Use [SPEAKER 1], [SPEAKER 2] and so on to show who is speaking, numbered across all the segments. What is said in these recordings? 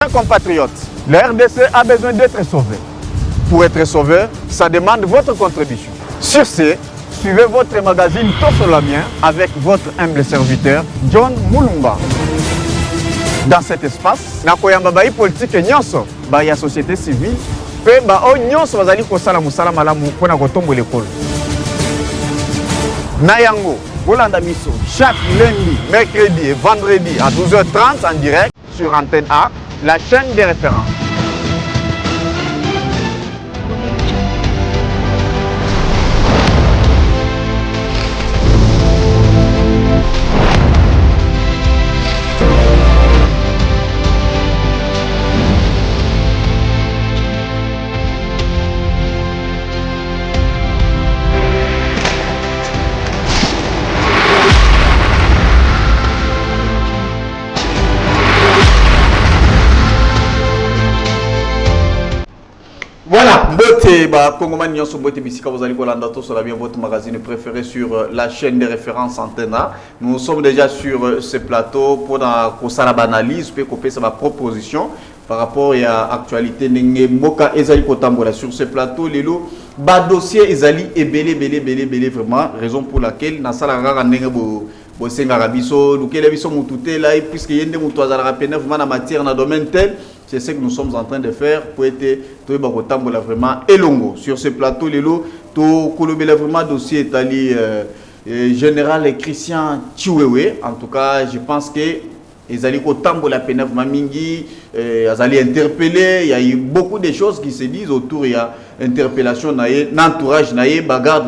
[SPEAKER 1] Compatriotes, la RDC a besoin d'être sauvé. Pour être sauvé, ça demande votre contribution. Sur ce, suivez votre magazine Tossolamien avec votre humble serviteur John Mulumba. Dans cet espace, nakoyamba bai politique nyonso, ba ya société civile, pe ba o nyonso bazali kosala musala malamu pona kotombo l'école. Nayango, Bolanda Misso, chaque lundi, mercredi et vendredi à 12h30 en direct sur Antenne A, la chaîne des références. Voilà, vous allez votre magazine préféré sur la chaîne des références Antenne A. Nous sommes déjà sur ce plateau pour la analyse, pour sa proposition par rapport à l'actualité. Sur ce plateau, les lots, dossier Ezali est belé, vraiment, raison pour laquelle dans la c'est ce que nous sommes en train de faire pour être vraiment élongo. Sur ce plateau, les lots, tout vraiment dossier Itali général Christian Chiwewe. En tout cas, je pense que ils allaient la peine mingi, ils allaient interpeller. Il y a eu beaucoup de choses qui se disent autour. Il y a interpellation, entourage, bagarre,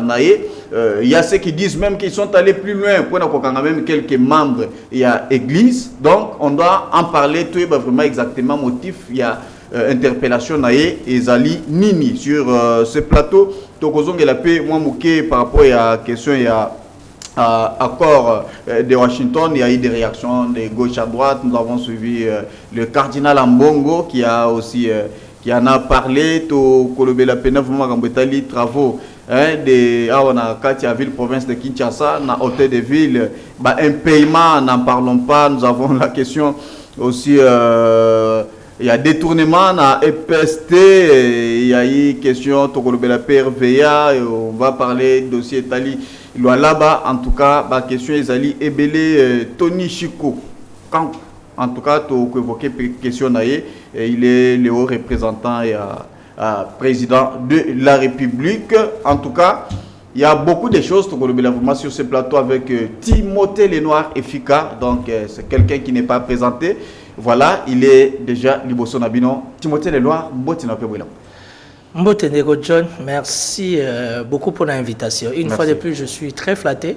[SPEAKER 1] il y a ceux qui disent même qu'ils sont allés plus loin. Pour même quelques membres, il y a église. Donc, on doit en parler. Tout est vraiment exactement motif. Il y a interpellation et Zali Nini sur ce plateau. Tokozong et la paix, moi, mouké par rapport à la question, il y a accord de Washington, il y a eu des réactions de gauche à droite. Nous avons suivi le cardinal Ambongo qui a aussi qui en a parlé. La peine travaux on a Katia ville province de Kinshasa, na hôtel de ville, un paiement, n'en parlons pas. Nous avons la question aussi. Il y a détournement à EPST, il y a eu question Tokolobela PRVA, on va parler dossier Itali. Là-bas, en tout cas, la question Ezali Ebele Tony Chico. Quand, en tout cas, tu as évoqué question il est le haut représentant et président de la République. En tout cas, il y a beaucoup de choses sur ce plateau avec Timothée Lenoir Efika. Donc, c'est quelqu'un qui n'est pas présenté. Voilà, il est déjà Liboso Nabino. Timothée Lenoir,
[SPEAKER 2] Mbote John, merci beaucoup pour l'invitation. Une fois de plus, je suis très flatté.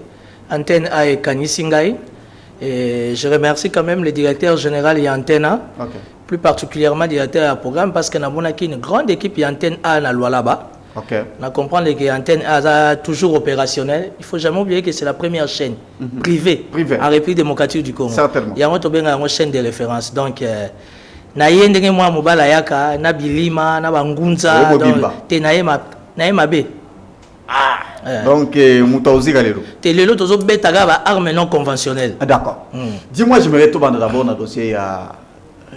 [SPEAKER 2] Antenne A et Kanisingai. Et je remercie quand même le directeur général et Antenne A. Okay. Plus particulièrement le directeur du programme parce qu'on a une grande équipe et Antenne A dans loi là-bas. Okay. On comprend que Antenne A est toujours opérationnelle. Il ne faut jamais oublier que c'est la première chaîne privée en République démocratique du Congo.
[SPEAKER 1] Certainement.
[SPEAKER 2] Il y a une chaîne de référence. Donc, na yendenge mwa mobala yaka na bilima na bangunza na mabe.
[SPEAKER 1] Donc mutaozi galelo.
[SPEAKER 2] Te lelo tozo betaga ba armes non conventionnelles.
[SPEAKER 1] D'accord. Dis-moi, j'aimerais tout d'abord dans le dossier à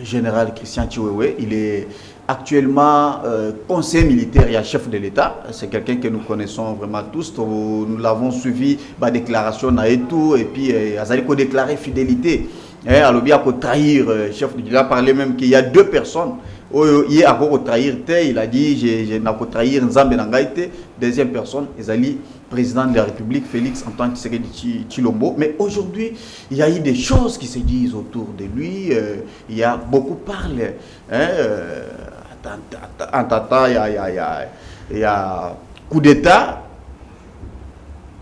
[SPEAKER 1] général Christian Chiwewe. Il est actuellement conseiller militaire et chef de l'État. C'est quelqu'un que nous connaissons vraiment tous. Nous l'avons suivi par déclaration et tout. Et puis, il a déclaré fidélité. Alors, il a trahir chef. Il a parlé même qu'il y a deux personnes. Il a trahir. Il a dit je n'ai trahir Nzambe Nangaïte. Deuxième personne, Ezali, président de la République, Félix Antoine Tshisekedi Tshilombo. Mais aujourd'hui, il y a eu des choses qui se disent autour de lui. Il y a beaucoup parlé. Il y a coup d'État.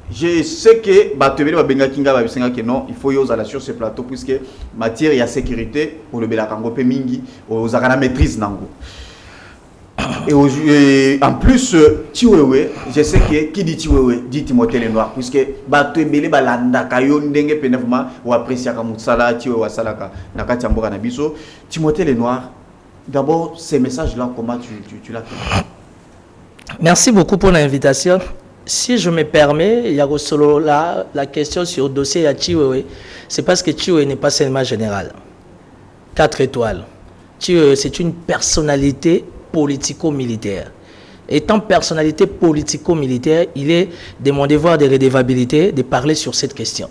[SPEAKER 1] Je sais que non, il faut y aller sur ce plateau puisque matière il y a sécurité pour le Belakango Pemingi aux la maîtrise nango. Et en plus Chiwewe, je sais que qui dit Chiwewe dit Timothée Lenoir puisque bato ebele balanda kayo ndenge penevement ou apprécier ka mutsala Chiwewe salaka nakati mboka na biso. Timothée Lenoir, d'abord ces messages là comment tu l'as fait?
[SPEAKER 2] Merci beaucoup pour l'invitation. Si je me permets, il y a solo là la question sur le dossier à Chiwewe, c'est parce que Chiwewe n'est pas seulement général. 4 étoiles. c'est une personnalité politico-militaire. Étant personnalité politico-militaire, il est de mon devoir de redevabilité de parler sur cette question.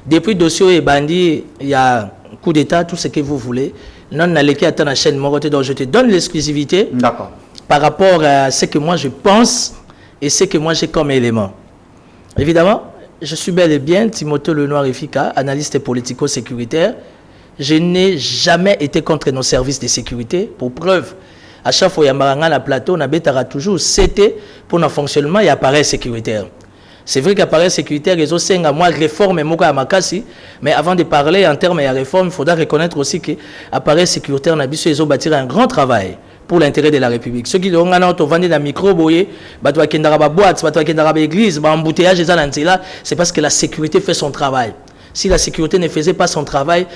[SPEAKER 2] Depuis dossier et bandit, il y a coup d'État, tout ce que vous voulez. Non, n'allez à ta chaîne, donc je te donne l'exclusivité par rapport à ce que moi je pense et ce que moi j'ai comme élément. Évidemment, je suis bel et bien Timothée Lenoir Efika, analyste politico-sécuritaire. Je n'ai jamais été contre nos services de sécurité. Pour preuve, à chaque fois, il y a un plateau, on a toujours c'était pour notre fonctionnement, il y a appareil sécuritaire. C'est vrai qu'appareil sécuritaire, ils ont à moi réforme et moka amakasi, mais avant de parler en termes de réforme, il faudra reconnaître aussi que appareil sécuritaire, ils ont bâti un grand travail pour l'intérêt de la République. Ceux qui ont vendu dans micro, boye, batwa kendara boîte, batwa kendara église, embouteillage c'est parce que la sécurité fait son travail. Si la sécurité ne faisait pas son travail,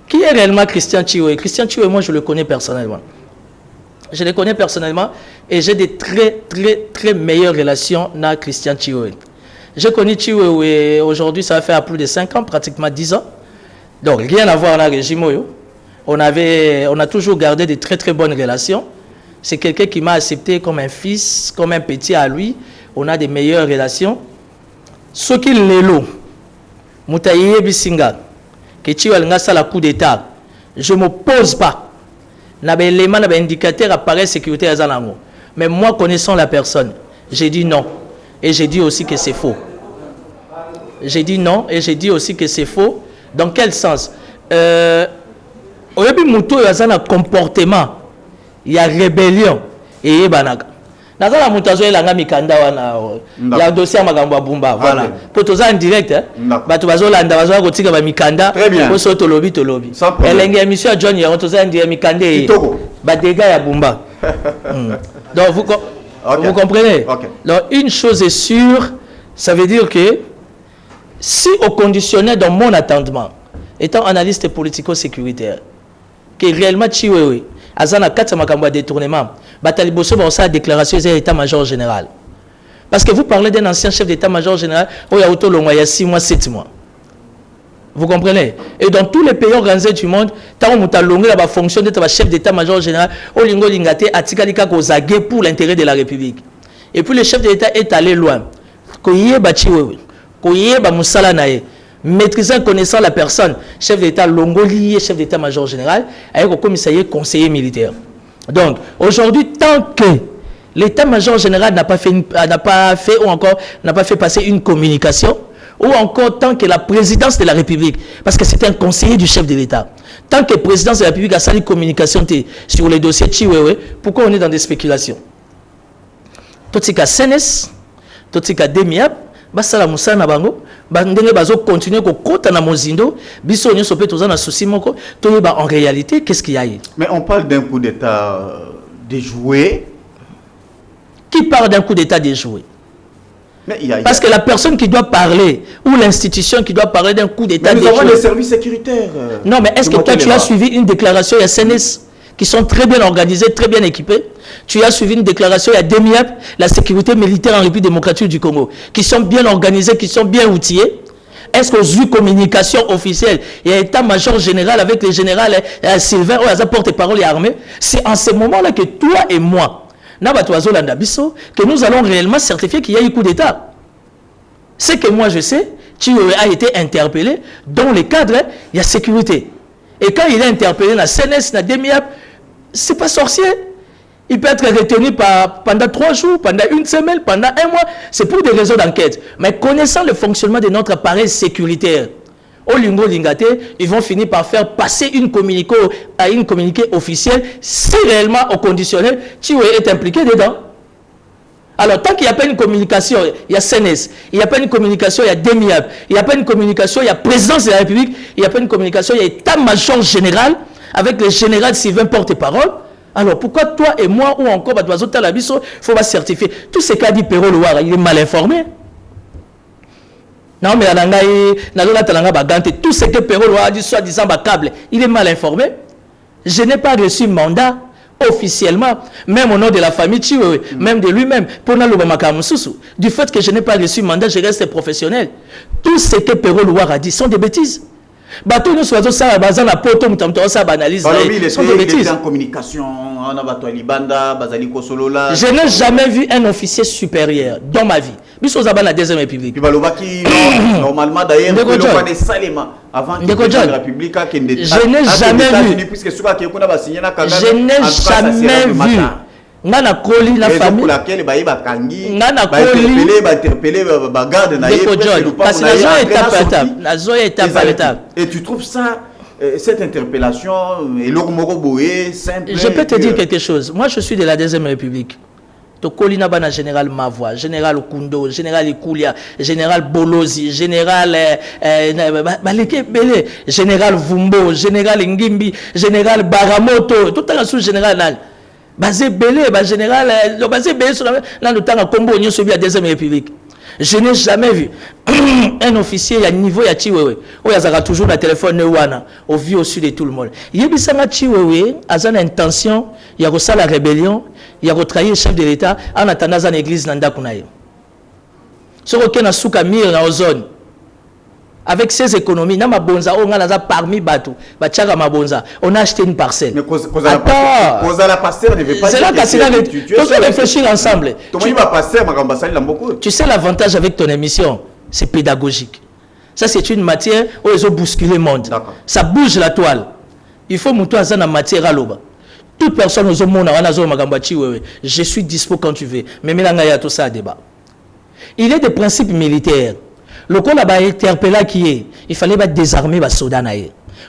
[SPEAKER 2] qui est réellement Christian Chiwe? Christian Chiwe, moi je le connais personnellement. Je le connais personnellement et j'ai des très meilleures relations avec Christian Chiwe. J'ai connu Chiwe aujourd'hui, ça va faire plus de 5 ans, pratiquement 10 ans. Donc rien à voir avec le régime. On a toujours gardé de très bonnes relations. C'est quelqu'un qui m'a accepté comme un fils, comme un petit à lui. On a des meilleures relations. Ce qui est là, Moutaïe Bisinga, que tu as la coup d'État, je ne m'oppose pas. Il y a des éléments, des indicateurs appareil sécurité à Zalango. Mais moi, connaissant la personne, j'ai dit non. Et j'ai dit aussi que c'est faux. J'ai dit non et j'ai dit aussi que c'est faux. Dans quel sens? Au début, il y a un comportement. Il y a rébellion. Et il y a il y a un dossier à Magamba Bumba. Voilà. Pour tout ça en direct, très bien. Elle a émission à John, il y a un dossier en direct. Donc vous comprenez? Donc une chose est sûre, ça veut dire que si au conditionnel dans mon attendement, étant analyste politico-sécuritaire, que réellement Chiwewe, Azana 4 makamba détournement, Bataliboso va aussi la déclaration des états-major général. Parce que vous parlez d'un ancien chef d'état-major général, il y a 6 mois, 7 mois. Vous comprenez? Et dans tous les pays organisés du monde, tant que tu as la fonction d'être chef d'état-major général, Olingo Lingate a tikalika kozagé pour l'intérêt de la République. Et puis le chef d'État est allé loin. Koye Bachiwewe, Koye Bamusala Nae, maîtrisant, connaissant la personne, chef d'État Longoli, chef d'état-major général, avec le commissariat conseiller militaire. Donc, aujourd'hui, tant que l'état-major général n'a pas fait ou encore n'a pas fait passer une communication, ou encore tant que la présidence de la République, parce que c'est un conseiller du chef de l'État, tant que la présidence de la République a sali une communication sur les dossiers Chiwewe, pourquoi on est dans des spéculations? Tout ce qui est CNS, tout ce qui est DEMIAP, basala musana bango bandenge bazo continuer ko kota na mozindo biso nyoso pe tozana souci moko to ba en réalité qu'est-ce qu'il y a?
[SPEAKER 1] Mais on parle d'un coup d'état déjoué.
[SPEAKER 2] Qui parle d'un coup d'état déjoué? Parce que la personne qui doit parler ou l'institution qui doit parler d'un coup d'état déjoué.
[SPEAKER 1] Nous avons les services sécuritaires.
[SPEAKER 2] Non, mais est-ce que toi tu as suivi une déclaration il y a CNS qui sont très bien organisés, très bien équipés? Tu as suivi une déclaration, il y a DEMIAP, la sécurité militaire en République démocratique du Congo, qui sont bien organisés, qui sont bien outillés. Est-ce qu'aux eu communication officielle, il y a un état-major général avec le général Sylvain, ou porte-parole et armée? C'est en ce moment-là que toi et moi, que nous allons réellement certifier qu'il y a eu coup d'État. Ce que moi je sais, tu as été interpellé dans le cadre, il y a sécurité. Et quand il est interpellé dans la CNS, dans la DEMIAP, c'est pas sorcier. Il peut être retenu pendant 3 jours, pendant 1 semaine, pendant 1 mois. C'est pour des raisons d'enquête. Mais connaissant le fonctionnement de notre appareil sécuritaire, au Lingo Lingate, ils vont finir par faire passer une communiqué officielle si réellement au conditionnel, tu es impliqué dedans. Alors, tant qu'il n'y a pas une communication, il y a CNS, il n'y a pas une communication, il y a DEMIAP, il n'y a pas une communication, il y a présidence de la République, il n'y a pas une communication, il y a état-major général avec le général Sylvain porte-parole. Alors, pourquoi toi et moi, ou encore, il faut certifier? Tout ce qu'a dit Perrault Loire, il est mal informé. Non, mais tout ce que Perrault Loire a dit, soi-disant, câble, il est mal informé. Je n'ai pas reçu mandat officiellement, même au nom de la famille Chiwewe, même de lui-même, pour du fait que je n'ai pas reçu mandat, je reste professionnel. Tout ce que Perrault Loire a dit sont des bêtises. Bateau nous soit ça bazan la poto mutamto ça banalise
[SPEAKER 1] sont des bêtises en communication on a bateau libanda bazali kosolola.
[SPEAKER 2] Je n'ai jamais vu un officier supérieur dans ma vie biso za bana deuxième république
[SPEAKER 1] puis balobaki normalement d'ailleurs le pas des salema avant que la république a kende
[SPEAKER 2] je n'ai jamais vu
[SPEAKER 1] puisque souvent que kuna ba signer na Kagame
[SPEAKER 2] je n'ai jamais vu ngana koli la famille
[SPEAKER 1] pour laquelle ba yiba kangi
[SPEAKER 2] ngana koli
[SPEAKER 1] ba interpeller ba garde na
[SPEAKER 2] yé parce que la zone est étape
[SPEAKER 1] et tu trouves ça cette interpellation et l'ormoroboé simple.
[SPEAKER 2] Je peux te dire quelque chose. Moi je suis de la deuxième république. To kolina bana général Mavoie, général Okundo, général Ikoulia, général Bolozi, général général Vumbo, général Ngimbi, général Baramoto, tout un sous général basé belé, général basé belé sur là le temps à Combo Union Soviétique à deuxième république. Je n'ai jamais vu un officier à niveau ya Chiwewe. Où il y a toujours le téléphone au vu au sud de tout le monde. Il y a Chiwewe a une intention, il y a la rébellion, il y a trahir le chef de l'État en attendant l'église nanda kunaye. Ce qui na souka mire na ozone. Avec ces économies, na mabonza on a parmi bateau, bachara mabonza, on a acheté une parcelle.
[SPEAKER 1] Mais cause la pasteur ne veut pas.
[SPEAKER 2] C'est là que tu dois réfléchir ensemble. Tu sais l'avantage avec ton émission, c'est pédagogique. Ça c'est une matière où ils ont bousculé le monde. Ça bouge la toile. Il faut monter à la matière à l'oba. Toute personne aux hommes je suis dispo quand tu veux. Mais il tout ça à débat. Il est des principes militaires. Le coup là-bas interpellé qui est, il fallait désarmer les soldats.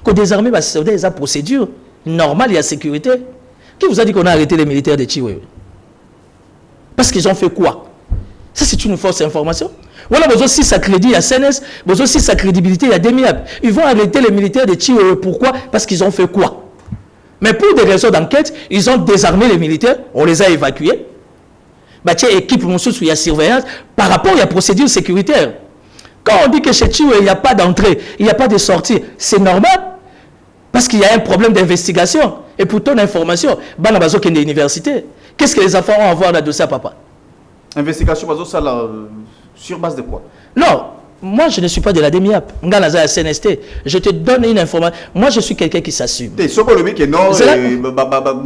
[SPEAKER 2] Quand désarmer les soldats, il y a une procédure normale, il y a sécurité. Qui vous a dit qu'on a arrêté les militaires de Chiwewe? Parce qu'ils ont fait quoi? Ça c'est une fausse information. Voilà, vous aussi sa crédit, il y a CNS, vous aussi sa crédibilité, il y a Demiab. Ils vont arrêter les militaires de Chiwewe. Pourquoi? Parce qu'ils ont fait quoi? Mais pour des raisons d'enquête, ils ont désarmé les militaires, on les a évacués. Équipe, il y a surveillance, par rapport à la procédure sécuritaire. Quand on dit que chez Chiwewe, il n'y a pas d'entrée, il n'y a pas de sortie, c'est normal. Parce qu'il y a un problème d'investigation. Et pour ton information, Banabazo qui est l'université, qu'est-ce que les enfants ont à voir dans le dossier à papa?
[SPEAKER 1] Investigation, sur base de quoi?
[SPEAKER 2] Non, moi je ne suis pas de la DEMIAP. CNST. Je te donne une information. Moi je suis quelqu'un qui s'assume.
[SPEAKER 1] Il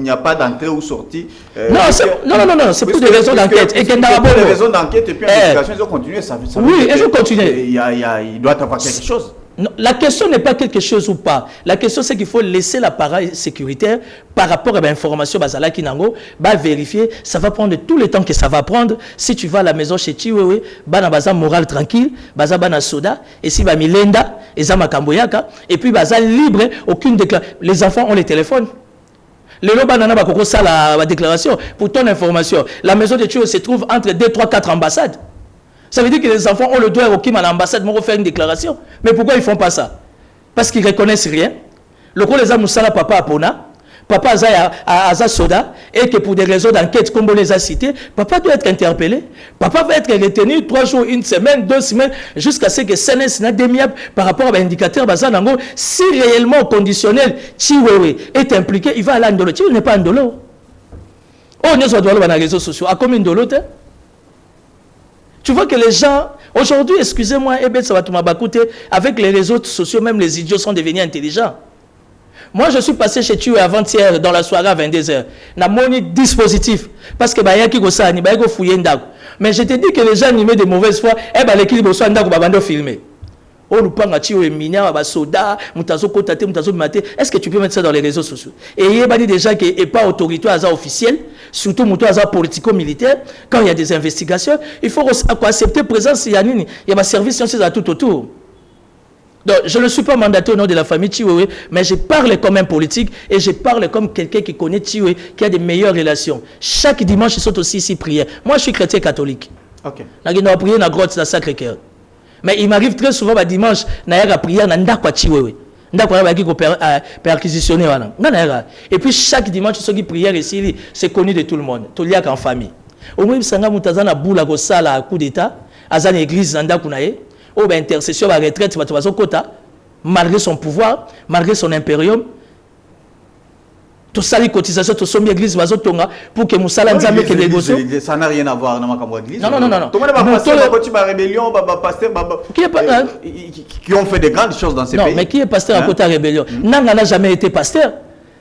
[SPEAKER 1] n'y a pas d'entrée ou sortie.
[SPEAKER 2] Non, c'est pour des raisons d'enquête. Et
[SPEAKER 1] pour des raisons d'enquête et puis investigation, ils ont continué.
[SPEAKER 2] Oui, ils ont continué.
[SPEAKER 1] Il doit y avoir quelque chose.
[SPEAKER 2] Non, la question n'est pas quelque chose ou pas. La question, c'est qu'il faut laisser l'appareil sécuritaire par rapport à l'information Bazala Kinango, vérifier. Ça va prendre tout le temps que ça va prendre. Si tu vas à la maison chez Chiwewe, bana baza moral tranquille, baza bana soda, et si ba milenda, et zama kamboyaka, et puis baza libre, aucune déclaration. Les enfants ont les téléphones. Les lobanana bakoko ça la déclaration. Pour ton information, la maison de Chiwewe se trouve entre 2, 3, 4 ambassades. Ça veut dire que les enfants ont le droit à l'ambassade pour faire une déclaration. Mais pourquoi ils ne font pas ça? Parce qu'ils ne reconnaissent rien. Le coup, les hommes sont là, papa Apona, papa Aza Soda, et que pour des raisons d'enquête, comme on les a cités, papa doit être interpellé. Papa va être retenu 3 jours, 1 semaine, 2 semaines, jusqu'à ce que CNS n'a démiable par rapport à l'indicateur Bazanango. Si réellement au conditionnel, Chiwewe est impliqué, il va aller en dolo. Chiwewe n'est pas en dolo. Oh, nous sommes dans les réseaux sociaux. À combien de dolo? Tu vois que les gens, aujourd'hui, excusez-moi, avec les réseaux sociaux, même les idiots sont devenus intelligents. Moi, je suis passé chez Chiwewe avant-hier, dans la soirée à 22h. N'a mon dispositif. Parce que mais je te dis que les gens animés de mauvaise foi, l'équilibre soit filmer. Est-ce que tu peux mettre ça dans les réseaux sociaux? Et il y a des gens qui n'est pas autorité officielle, surtout politico-militaire. Quand il y a des investigations, il faut accepter présence. Il y a un service tout autour. Donc, je ne suis pas mandaté au nom de la famille Chiwewe, mais je parle comme un politique et je parle comme quelqu'un qui connaît Chiwewe, qui a des meilleures relations. Chaque dimanche, ils sont aussi ici prier. Moi, je suis chrétien catholique.
[SPEAKER 1] Ok.
[SPEAKER 2] Je prier dans la grotte de la Sacré-Cœur. Mais il m'arrive très souvent, dimanche, je prier dans la Chiwewe. Perquisitionner. Et puis, chaque dimanche, ceux qui prient ici, c'est connu de tout le monde. Tout le monde en famille. Au moins, il y a une boule à coup d'État, à une église, ou bien intercession à retraite, malgré son pouvoir, malgré son impérium. Tout ça, les cotisations, tout ça, l'église, pour que Moussala Nzambe que négocier.
[SPEAKER 1] Ça n'a rien à voir avec l'église.
[SPEAKER 2] Non.
[SPEAKER 1] Tout le monde va passer la rébellion, pasteur, qui ont fait de grandes choses dans ces pays.
[SPEAKER 2] Non, mais qui est pasteur à côté de la rébellion? Nanga n'a jamais été pasteur.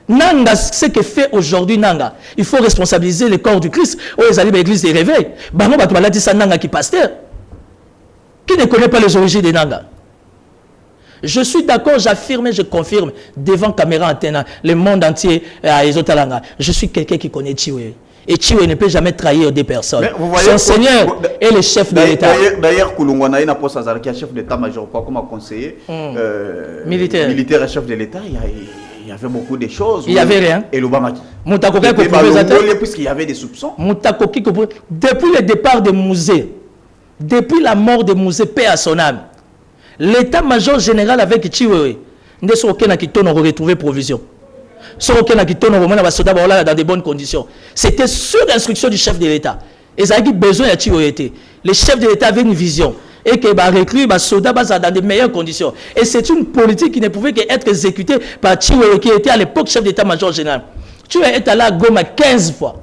[SPEAKER 2] Nanga, ce que fait aujourd'hui Nanga, il faut responsabiliser le corps du Christ. Oh, ils allaient à l'église des réveils. Bango Batouala dit ça Nanga qui est pasteur. Qui ne connaît pas les origines de Nanga? Je suis d'accord, j'affirme et je confirme devant caméra antenne, le monde entier à Ezotalanga. Je suis quelqu'un qui connaît Chiwe. Et Chiwe ne peut jamais trahir des personnes. Son Seigneur est le chef de l'État.
[SPEAKER 1] D'ailleurs, Koulongwana, il n'a pas ça, qui est chef d'état-major, comme conseiller militaire et chef de l'État. Il y avait beaucoup de choses.
[SPEAKER 2] Il n'y avait rien.
[SPEAKER 1] Et l'Obamaki. Puisqu'il y avait des soupçons.
[SPEAKER 2] Depuis le départ de Mouzé, depuis la mort de Mouzé, paix à son âme, l'état-major général avec Chiwewe, nous avons retrouvé provision. Nous avons dans de bonnes conditions. C'était sur l'instruction du chef de l'État. Ils avaient besoin de Chiwewe. Le chef de l'État avait une vision. Et qu'il va recruter les soldats dans de meilleures conditions. Et c'est une politique qui ne pouvait qu'être exécutée par Chiwewe, qui était à l'époque chef d'état-major général. Tu es allé à Goma 15 fois.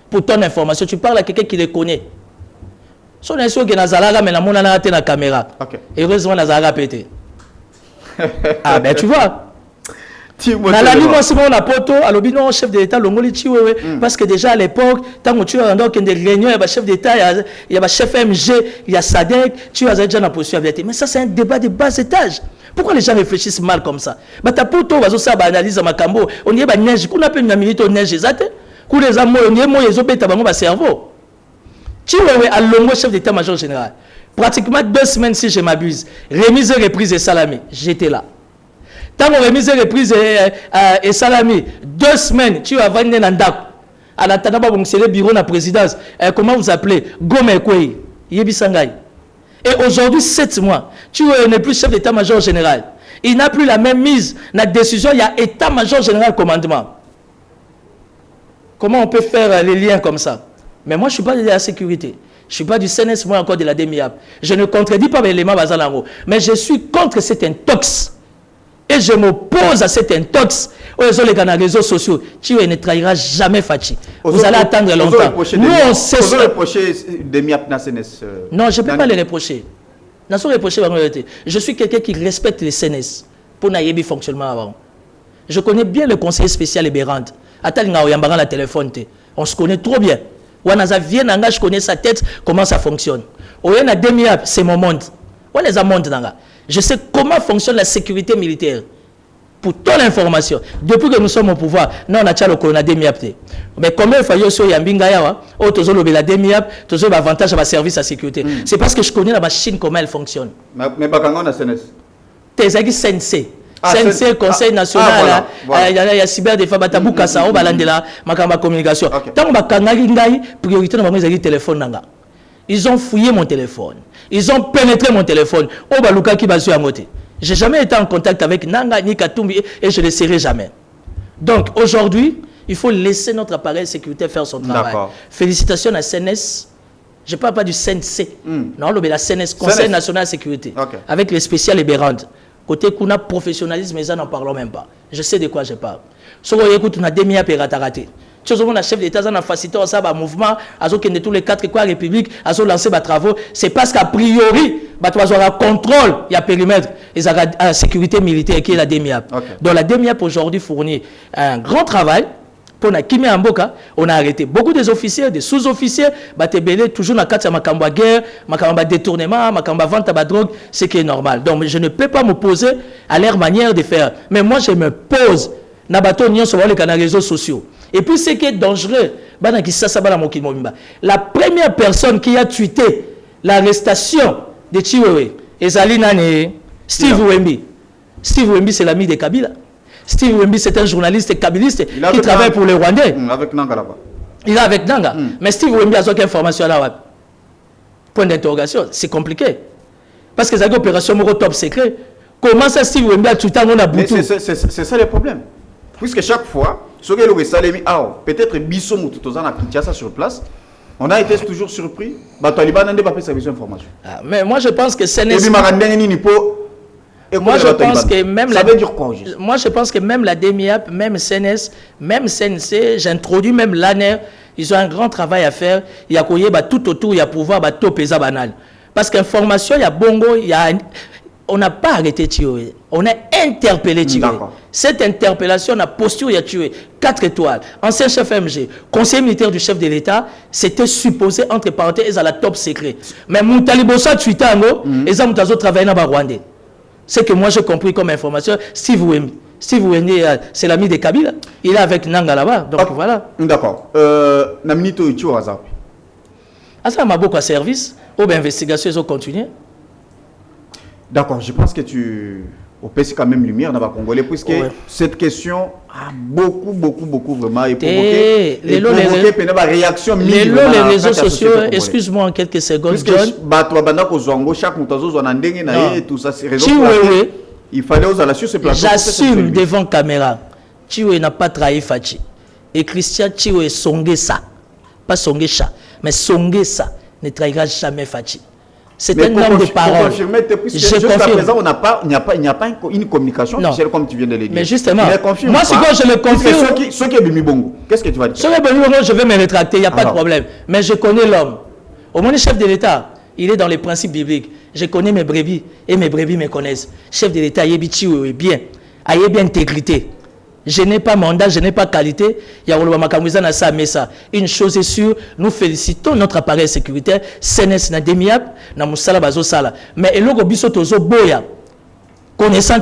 [SPEAKER 2] Pour ton information, tu parles à quelqu'un qui le connaît. Son instruction que Nazalaga, mais la caméra. Heureusement, Nazalaga pété. Ah ben tu vois. La ligne, c'est mon apoto, à l'obino, chef de l'État, l'ongoli Chiwewe, parce que déjà à l'époque, tant que tu as des réunions, il y a chef d'État, il y a chef MG, il y a SADEC, tu as déjà la position avec. Mais ça, c'est un débat de bas étage. Pourquoi les gens réfléchissent mal comme ça? Bah, ta poto, va ça, analyse à Makambo, on y est, neige, qu'on appelle une militaire neige, exact? Qu'on les a, on y est, moi, ils ont pété à cerveau. Chiwewe, à l'ongo, chef d'état-major général, pratiquement 2 semaines, si je m'abuse, remise et reprise et Salamé, j'étais là. Tant qu'on remise et reprise et Salami, 2 semaines, tu vas vendre un DAC. En attendant, c'est le bureau de la présidence. Comment vous appelez? Gome Koué, Yebi Sangay. Et aujourd'hui, 7 mois, tu n'es plus chef d'état-major général. Il n'a plus la même mise. La décision, il y a état-major général commandement. Comment on peut faire les liens comme ça? Mais moi, je ne suis pas de la sécurité. Je ne suis pas du CNS, moi encore de la DEMIAP. Je ne contredis pas l'élément Bazalango. Mais je suis contre cet intox. Et je m'oppose à cet intox. Les réseaux sociaux, tu ne trahiras jamais Fachi. Vous allez attendre longtemps. Nous, on sait
[SPEAKER 1] ça. Vous reprocher DEMIAP na CNS?
[SPEAKER 2] Non, je ne peux pas les reprocher. Je suis quelqu'un qui respecte les CNS pour n'ailler fonctionnement avant. Je connais bien le conseiller spécial Ebérand. La téléphone. On se connaît trop bien. Je connais sa tête, comment ça fonctionne. C'est mon monde. Je sais comment fonctionne la sécurité militaire. Pour toute l'information, depuis que nous sommes au pouvoir, nous on a déjà le corona DEMIAP. Mais comment il faut sur Yambinga Yawa, la DEMIAP, tous les avantages à ma service à sécurité. C'est parce que je connais la machine, comment elle fonctionne.
[SPEAKER 1] Mais pas quand on a CNS.
[SPEAKER 2] T'es CNC. CNC, Conseil national, il y a cyberdéfense, Batabuka, ça, on va l'andela, ma communication. Tant que on priorité dans mon téléphone. Ils ont fouillé mon téléphone. Ils ont pénétré mon téléphone. Obaluka qui basu à moté. J'ai jamais été en contact avec Nanga ni Katumbi et je ne le serai jamais. Donc aujourd'hui, il faut laisser notre appareil de sécurité faire son travail. Félicitations à CNS. Je ne parle pas du CNC. Non, la CNS, Conseil national de sécurité. Avec les spéciales et Bérandes. Côté qu'on a professionnalisme, mais ça n'en parlons même pas. Je sais de quoi je parle. Si on écoute, on a des milliards de raté. Si on a chef d'État, on a facilité un mouvement, on a tous les 4 quoi République, on a lancé des travaux. C'est parce qu'a priori, on a un contrôle, il y a périmètre, il y a la sécurité militaire qui est la DEMIAP. Donc la DEMIAP aujourd'hui fournit un grand travail. Pour Kimi Amboka, on a arrêté beaucoup des officiers, des sous-officiers, toujours dans le cadre de guerre, de détournement, de vente à drogue, ce qui est normal. Donc je ne peux pas m'opposer à leur manière de faire. Mais moi je me pose sur les réseaux sociaux. Et puis ce qui est dangereux, la première personne qui a tweeté l'arrestation de Chiwewe, Steve Wemby. Steve Wemby, c'est l'ami de Kabila. Steve Wemby, c'est un journaliste kabiliste qui travaille pour les Rwandais.
[SPEAKER 1] Avec Nanga là-bas.
[SPEAKER 2] Il est avec Nanga. Mais Steve Wemby a aucune information là-bas. Point d'interrogation. C'est compliqué. Parce que c'est une opération top secret. Comment ça, Steve Wemby a tout le temps on a boutou?
[SPEAKER 1] C'est ça le problème. Puisque chaque fois, peut-être Bissou Moutoutouzan a ça sur place. On a été toujours surpris. Taliban n'a pas fait sa vision information.
[SPEAKER 2] Mais moi, je pense que c'est Moi, je pense que même
[SPEAKER 1] ça veut dire quoi juste?
[SPEAKER 2] Moi, je pense que même la DEMIAP, même CNS, même CNC, j'introduis même l'ANER, ils ont un grand travail à faire. Il y a tout autour, il y a pouvoir, tout pesa banal. Parce qu'information, il y a bongo, il y a... On n'a pas arrêté tuer, on a interpellé tuer. Cette interpellation, la posture, il y a tué 4 étoiles. Ancien chef MG, conseiller militaire du chef de l'État, c'était supposé, entre parenthèses, à la top secret. Mais Moutalibosa Tuitango, et ça, Moutazo travaille dans le Rwandais. C'est que moi, j'ai compris comme information, Steve Wende, c'est l'ami de Kabila. Il est avec Nanga là-bas, donc voilà.
[SPEAKER 1] D'accord. Naminito Ichou Azapi.
[SPEAKER 2] Ça m'a beaucoup à service, ou bien investigation, ils ont continué.
[SPEAKER 1] D'accord, je pense que tu opères quand même lumière dans le Congolais, puisque cette question a beaucoup vraiment provoqué une réaction minime.
[SPEAKER 2] Les réseaux sociaux, excuse-moi en quelques secondes, John.
[SPEAKER 1] Il fallait aux sur ce plateau.
[SPEAKER 2] J'assume devant caméra, Chiwe n'a pas trahi Fachi. Et Christian Chiwe Songesa, pas Songesa, mais Songesa ne trahira jamais Fachi. C'est un homme de parole.
[SPEAKER 1] Jusqu'à présent, il n'y a pas une communication officielle comme tu viens de le dire.
[SPEAKER 2] Mais justement, moi, c'est quand je le confirme.
[SPEAKER 1] Ceux qui est Bimi Bongo, qu'est-ce que tu vas dire?
[SPEAKER 2] Ceux qui est Bimi Bongo, je vais me rétracter, il n'y a pas de problème. Mais je connais l'homme. Au moins, le chef de l'État, il est dans les principes bibliques. Je connais mes brebis et mes brebis me connaissent. Chef de l'État, il est bien. Il y a bien intégrité. Je n'ai pas mandat, je n'ai pas qualité. Une chose est sûre, nous félicitons notre appareil sécuritaire, CNS na DEMIAP, na Moussala Bazo Sala. Mais il y a des choses boya. Connaissant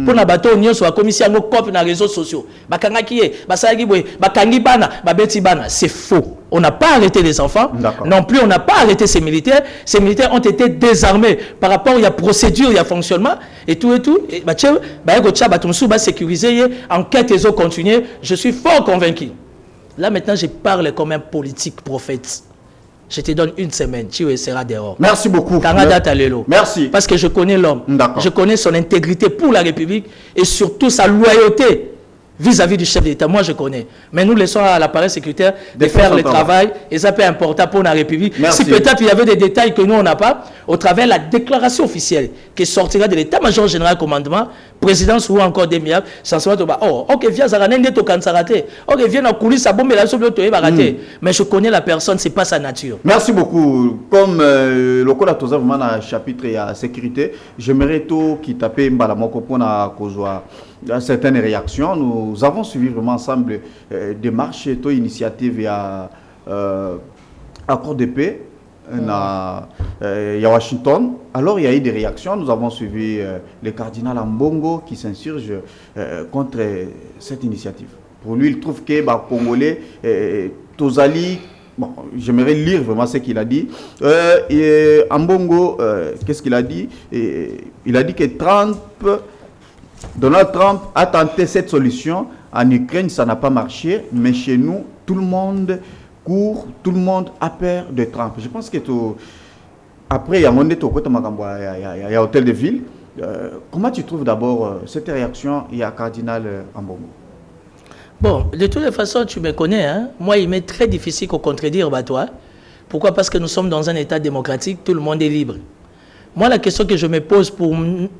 [SPEAKER 2] pour na bateau union sur la commission de cop na réseaux sociaux. C'est faux. On n'a pas arrêté les enfants. Non plus, on n'a pas arrêté ces militaires. Ces militaires ont été désarmés par rapport à la procédure, il y a fonctionnement et tout. Et sécuriser, enquête et continuer. Je suis fort convaincu. Là maintenant, je parle comme un politique prophète. Je te donne une semaine, tu seras dehors.
[SPEAKER 1] Merci beaucoup.
[SPEAKER 2] Merci. Parce que je connais l'homme. Je connais son intégrité pour la République et surtout sa loyauté vis-à-vis du chef d'État. Moi, je connais. Mais nous laissons à l'appareil sécuritaire de faire le travail. Et ça peut être important pour la République. Si peut-être il y avait des détails que nous, on n'a pas, au travers de la déclaration officielle qui sortira de l'État-major général commandement, présidence ou encore des miables, sans se mettre ok, viens, ok, viens en coulisses, mais je connais la personne, c'est pas sa nature.
[SPEAKER 1] Merci beaucoup. Comme le code à vraiment dans le chapitre et la sécurité, j'aimerais tout qui tapait Mbalamoko pour certaines réactions. Nous avons suivi vraiment ensemble des marches et initiatives et accord de paix à Washington. Alors il y a eu des réactions. Nous avons suivi le cardinal Ambongo qui s'insurge contre cette initiative. Pour lui, il trouve que les Congolais, Tozali, bon, j'aimerais lire vraiment ce qu'il a dit. Ambongo, qu'est-ce qu'il a dit? Il a dit que Donald Trump a tenté cette solution. En Ukraine, ça n'a pas marché. Mais chez nous, tout le monde court, tout le monde a peur de Trump. Je pense que après, il y a Hôtel de Ville. Comment tu trouves d'abord cette réaction? Il y a Cardinal Ambongo.
[SPEAKER 2] Bon, de toutes les façons, tu me connais. Hein? Moi, il m'est très difficile de contredire toi. Pourquoi? Parce que nous sommes dans un État démocratique, tout le monde est libre. Moi, la question que je me pose pour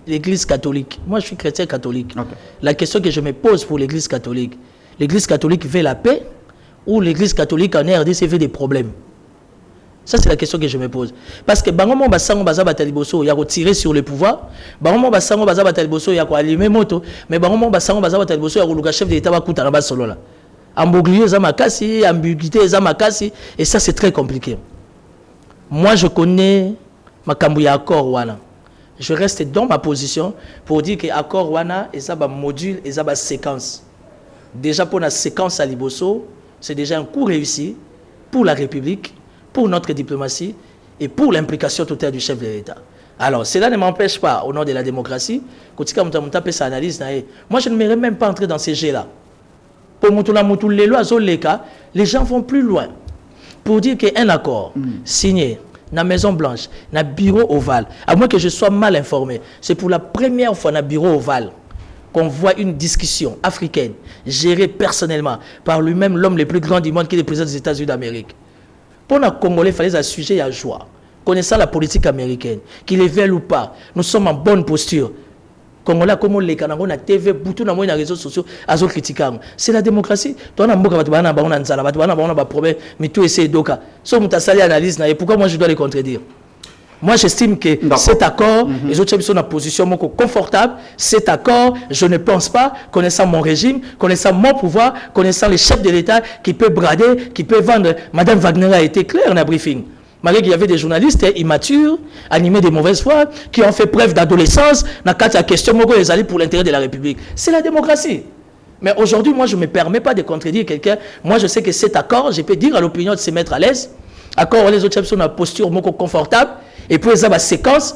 [SPEAKER 2] l'Église catholique, moi je suis chrétien catholique, la question que je me pose pour l'Église catholique veut la paix ou l'Église catholique en RDC veut des problèmes? Ça, c'est la question que je me pose. Parce que Bangomo Basango Baza Bataliboso, il y a tiré sur le pouvoir, Bangomo Basango Baza Bataliboso, il y a allumé moto, mais Bangomo Basango Baza Bataliboso, il y a le chef de l'État Bakuta Naba Solo là. Ambiguïté, Zamakasi, ambiguïté, Zamakasi, et ça, c'est très compliqué. Moi, je connais Makambuya Accord Wana. Je reste dans ma position pour dire que Accord Wana est un module, est une séquence. Déjà pour la séquence à Liboso, c'est déjà un coup réussi pour la République, pour notre diplomatie et pour l'implication totale du chef de l'État. Alors, cela ne m'empêche pas, au nom de la démocratie, moi je ne m'aimerais même pas entrer dans ces jeux-là. Pour les gens vont plus loin pour dire qu'un accord signé dans la Maison Blanche, dans le bureau ovale, à moins que je sois mal informé, c'est pour la première fois dans le bureau ovale qu'on voit une discussion africaine gérée personnellement par lui-même, l'homme le plus grand du monde qui est le président des États-Unis d'Amérique. Pour les Congolais, il fallait un sujet à joie. Connaissant la politique américaine, qu'il les veuille ou pas, nous sommes en bonne posture. Congolais comme les Canadiens na TV, beaucoup na moyen réseaux sociaux, azo critiquer. C'est la démocratie. Toi na mboka batubana ba on nzala, batubana ba on ba problème, mais tout essayer doka. So mutasali analyse na et pourquoi moi je dois les contredire? Moi, j'estime que cet accord, les autres sont dans une position confortable. Cet accord, je ne pense pas, connaissant mon régime, connaissant mon pouvoir, connaissant les chefs de l'État, qui peut brader, qui peut vendre. Madame Wagner a été claire dans le briefing. Malgré qu'il y avait des journalistes immatures, animés de mauvaise foi, qui ont fait preuve d'adolescence, dans la question les alliés pour l'intérêt de la République. C'est la démocratie. Mais aujourd'hui, moi, je ne me permets pas de contredire quelqu'un. Moi, je sais que cet accord, je peux dire à l'opinion de se mettre à l'aise. Accord, les autres sont dans une posture confortable. Et puis, ils ont une séquence,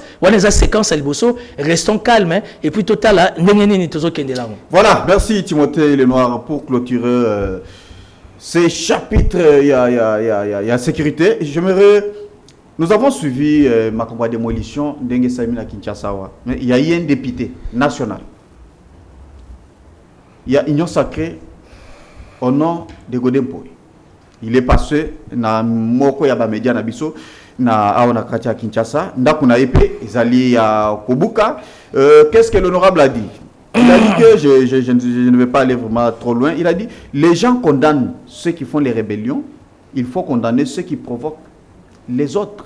[SPEAKER 2] restons calmes, hein, et puis, total,
[SPEAKER 1] voilà, merci Timothée Lenoir pour clôturer ces chapitres. Il y a sécurité. J'aimerais. Nous avons suivi ma campagne de démolition d'Engue Samina Kinshasa. Mais il y a eu un député national. Il y a Union Sacrée au nom de Godempoy. Il est passé dans Moko Yaba Media Nabiso. Na Katia Kinshasa, ndakuna épée, ils allaient à Kobuka. Qu'est-ce que l'honorable a dit? Il a dit que je ne vais pas aller vraiment trop loin. Il a dit les gens condamnent ceux qui font les rébellions, il faut condamner ceux qui provoquent les autres.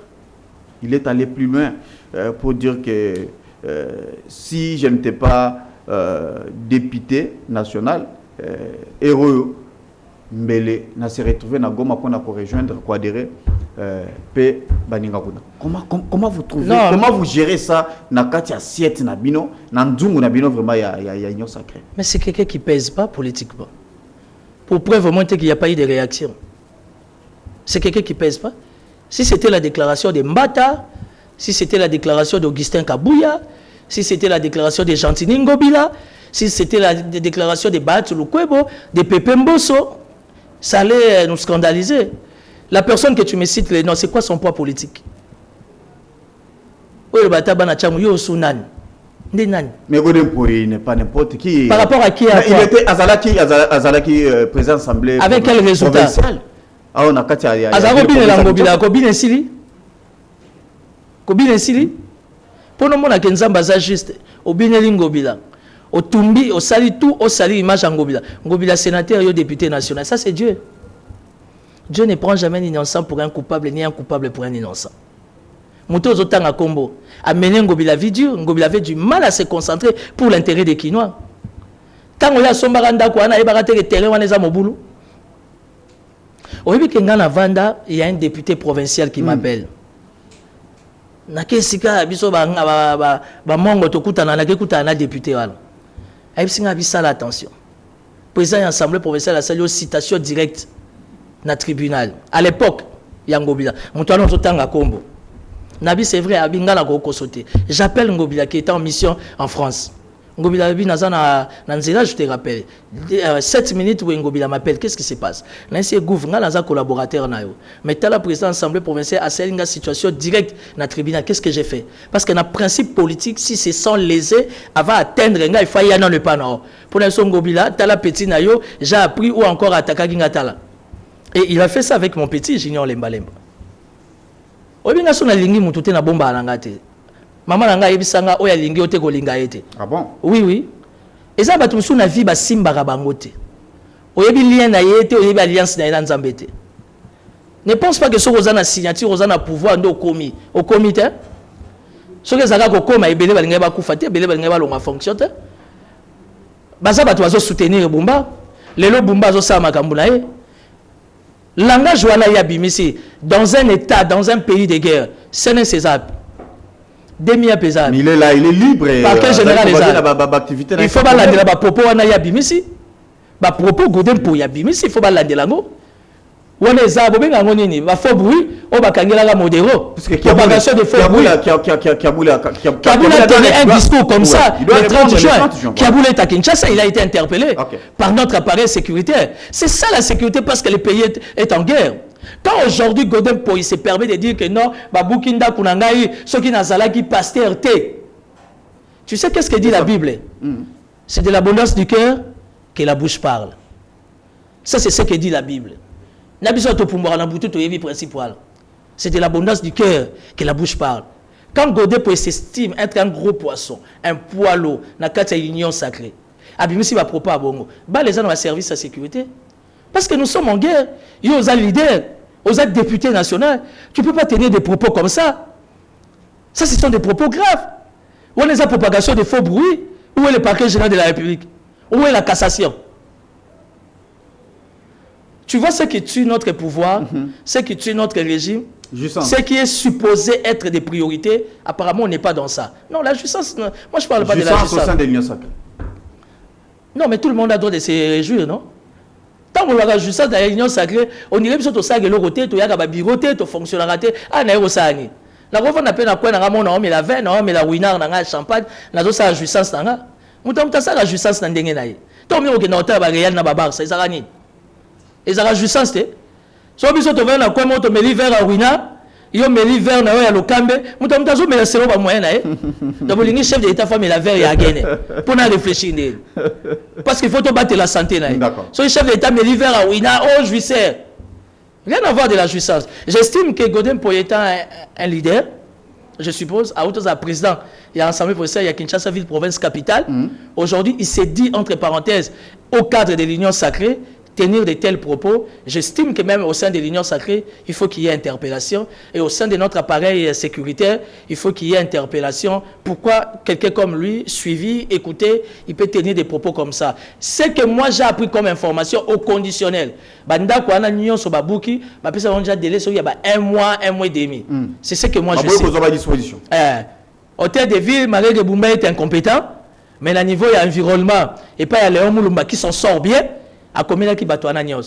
[SPEAKER 1] Il est allé plus loin pour dire que si je n'étais pas député national, héros Mbele n'a se retrouvé dans Goma pour rejoindre Kouadere. Comment vous trouvez, comment vous gérez ça dans Katia Siet Nabino, dans Nzungu Nabino, vraiment il y a Union Sacrée.
[SPEAKER 2] Mais c'est quelqu'un qui ne pèse pas politiquement. Pour preuve au moins qu'il n'y a pas eu de réaction. C'est quelqu'un qui ne pèse pas. Si c'était la déclaration de Mbata, si c'était la déclaration d'Augustin Kabouya, si c'était la déclaration de Gentini Ngobila, si c'était la déclaration de Batou Lukwebo, de Pepe Mbosso, ça allait nous scandaliser. La personne que tu me cites, les noms, c'est quoi son poids politique? Mais
[SPEAKER 1] Godempoy n'est pas n'importe qui.
[SPEAKER 2] Par rapport à qui?
[SPEAKER 1] Il était Azalaki président de l'Assemblée.
[SPEAKER 2] Avec quel résultat? Azalaki Ngobila, Kobine Sili. Kobine Sili. Pour nous, on a qu'un juste. Obine Ngobila. Au Tumbi, au Sali tout, au Sali image Ngobila. Ngobila sénateur et député national. Ça, c'est Dieu. Dieu ne prend jamais un innocent pour un coupable, ni un coupable pour un innocent. Mouto Zotanga Kombo a mené Ngobila vie dure. Ngobila avait du mal à se concentrer pour l'intérêt des Kinois. Quand on a Sombaranda, on a ébarraté le terrain, on a Moboulou. Au début, quand on Vanda, il y a un député provincial qui m'appelle. Nakesika, biso ba mongo tokutana na kekutana député wala. Aïbsinga bisala attention. Président de l'Assemblée provinciale a salué citation directe dans le tribunal. À l'époque, Ngobila. Moutouano Zotanga Kombo. Nabi, c'est vrai, Abingala Goko sauté. J'appelle Ngobila qui était en mission en France. Ngobila Abi Nazana Nanzela, je te rappelle. 7 minutes où Ngobila m'appelle, qu'est-ce qui se passe? Là, c'est gouvernement, Naza collaborateur. Mais tu as la présidente de l'Assemblée provinciale a salué une situation directe dans le tribunal. Qu'est-ce que j'ai fait? Parce que dans le principe politique, si c'est sans léser, avant atteindre, il faut y aller dans le panneau. Pour l'instant, Ngobila, tu as la petite Nayo, j'ai appris ou encore attaqué Gingatala. Et il a fait ça avec mon petit Junior Lemba-Lemba. Obinga sona lingi mutute na bomba alangate. Maman nanga yebisanga oya lingi ote ko linga ete.
[SPEAKER 1] Ah bon?
[SPEAKER 2] Oui oui. Et ça batu suna vie ba simba rabangote. Oyebi lien na yete oyebi alliance na nzambete. Ne pense pas que ce rozana signature rozana pouvoir ndo komi. Au comité. Ce que zaka ko koma ebele balinga ba kufate ebele balinga ba longa fonction te. Baza batu bazo soutenir Bumba. Lelo Bumba zo sa makambu na ye. Langage wana ya bimisi dans un état, dans un pays de guerre, c'est nécessaire. Demi pesable.
[SPEAKER 1] Mais il est là, il est libre.
[SPEAKER 2] Par quel général il faut pas l'aider là-bas. Propos wana ya bimisi. Ba propos Godempoy ya bimisi, il faut pas l'aider là-bas. Wana za bobenga ngonini, ba faux bruit, o ba kangela la modéro.
[SPEAKER 1] Parce que propagation de faux bruit. Kaboula
[SPEAKER 2] tenait un discours comme ça le 30 juin. Kaboula est à Kinshasa, il a été interpellé par notre appareil sécuritaire. C'est ça la sécurité parce que le pays est en guerre. Quand aujourd'hui Godempoy se permet de dire que non, Baboukinda Kunangaï, ceux qui n'azala qui pasteur T. Tu sais qu'est-ce que dit la Bible? C'est de l'abondance du cœur que la bouche parle. Ça c'est ce que dit la Bible. C'est de l'abondance du cœur que la bouche parle. Quand Godet s'estime être un gros poisson, un poids lourd, dans la union sacrée, Abimisi va propos à Bongo, les gens dans service à sécurité. Parce que nous sommes en guerre. Il y a aux leaders, aux députés nationaux. Tu ne peux pas tenir des propos comme ça. Ça, ce sont des propos graves. Où est la propagation de faux bruits? Où est le parquet général de la République? Où est la cassation? Tu vois ce qui tue notre pouvoir, ce qui tue notre régime, ce qui est supposé être des priorités, apparemment on n'est pas dans ça. Non, la justice, moi je ne parle pas de la justice.
[SPEAKER 1] Au sein de l'Union sacrée.
[SPEAKER 2] Non, mais tout le monde a droit de se réjouir, non? Tant qu'on a la justice dans l'Union sacrée, on dirait que tu as le côté, tu as le bureau, tu fonctionnes, tu as un sani. La revanche n'a pas de quoi, mais la veine, mais la winard, la champagne, la justice, la justice dans le tant mieux que notre réel n'a pas barre, c'est ça. Et ça a justice. Si on veut voir quoi, on met l'hiver à Wina, il met l'hiver à Lokambe, on met le cerveau à moyen. Donc, le chef de l'État fait la verre et à gagner. Pour nous réfléchir. Parce qu'il faut battre la santé. Si le chef de l'État met l'hiver à Wina, oh, justice. Rien à voir de la justice. J'estime que Godin Poyeta est un leader, je suppose, à autres président. Il y a ensemble pour ça, il y a Kinshasa, ville, province, capitale. Aujourd'hui, il s'est dit, entre parenthèses, au cadre de l'Union sacrée, tenir de tels propos. J'estime que même au sein de l'Union sacrée, il faut qu'il y ait interpellation. Et au sein de notre appareil sécuritaire, il faut qu'il y ait interpellation. Pourquoi quelqu'un comme lui, suivi, écouté, il peut tenir des propos comme ça? Ce que moi j'ai appris comme information au conditionnel. Un mois et demi. C'est ce que moi je sais. Hôtel de ville, Marie de Boumba est incompétent. Mais à niveau, il y a environnement. Et pas il y a Léon Moulumba qui s'en sort bien. À combien qui battent en agneau?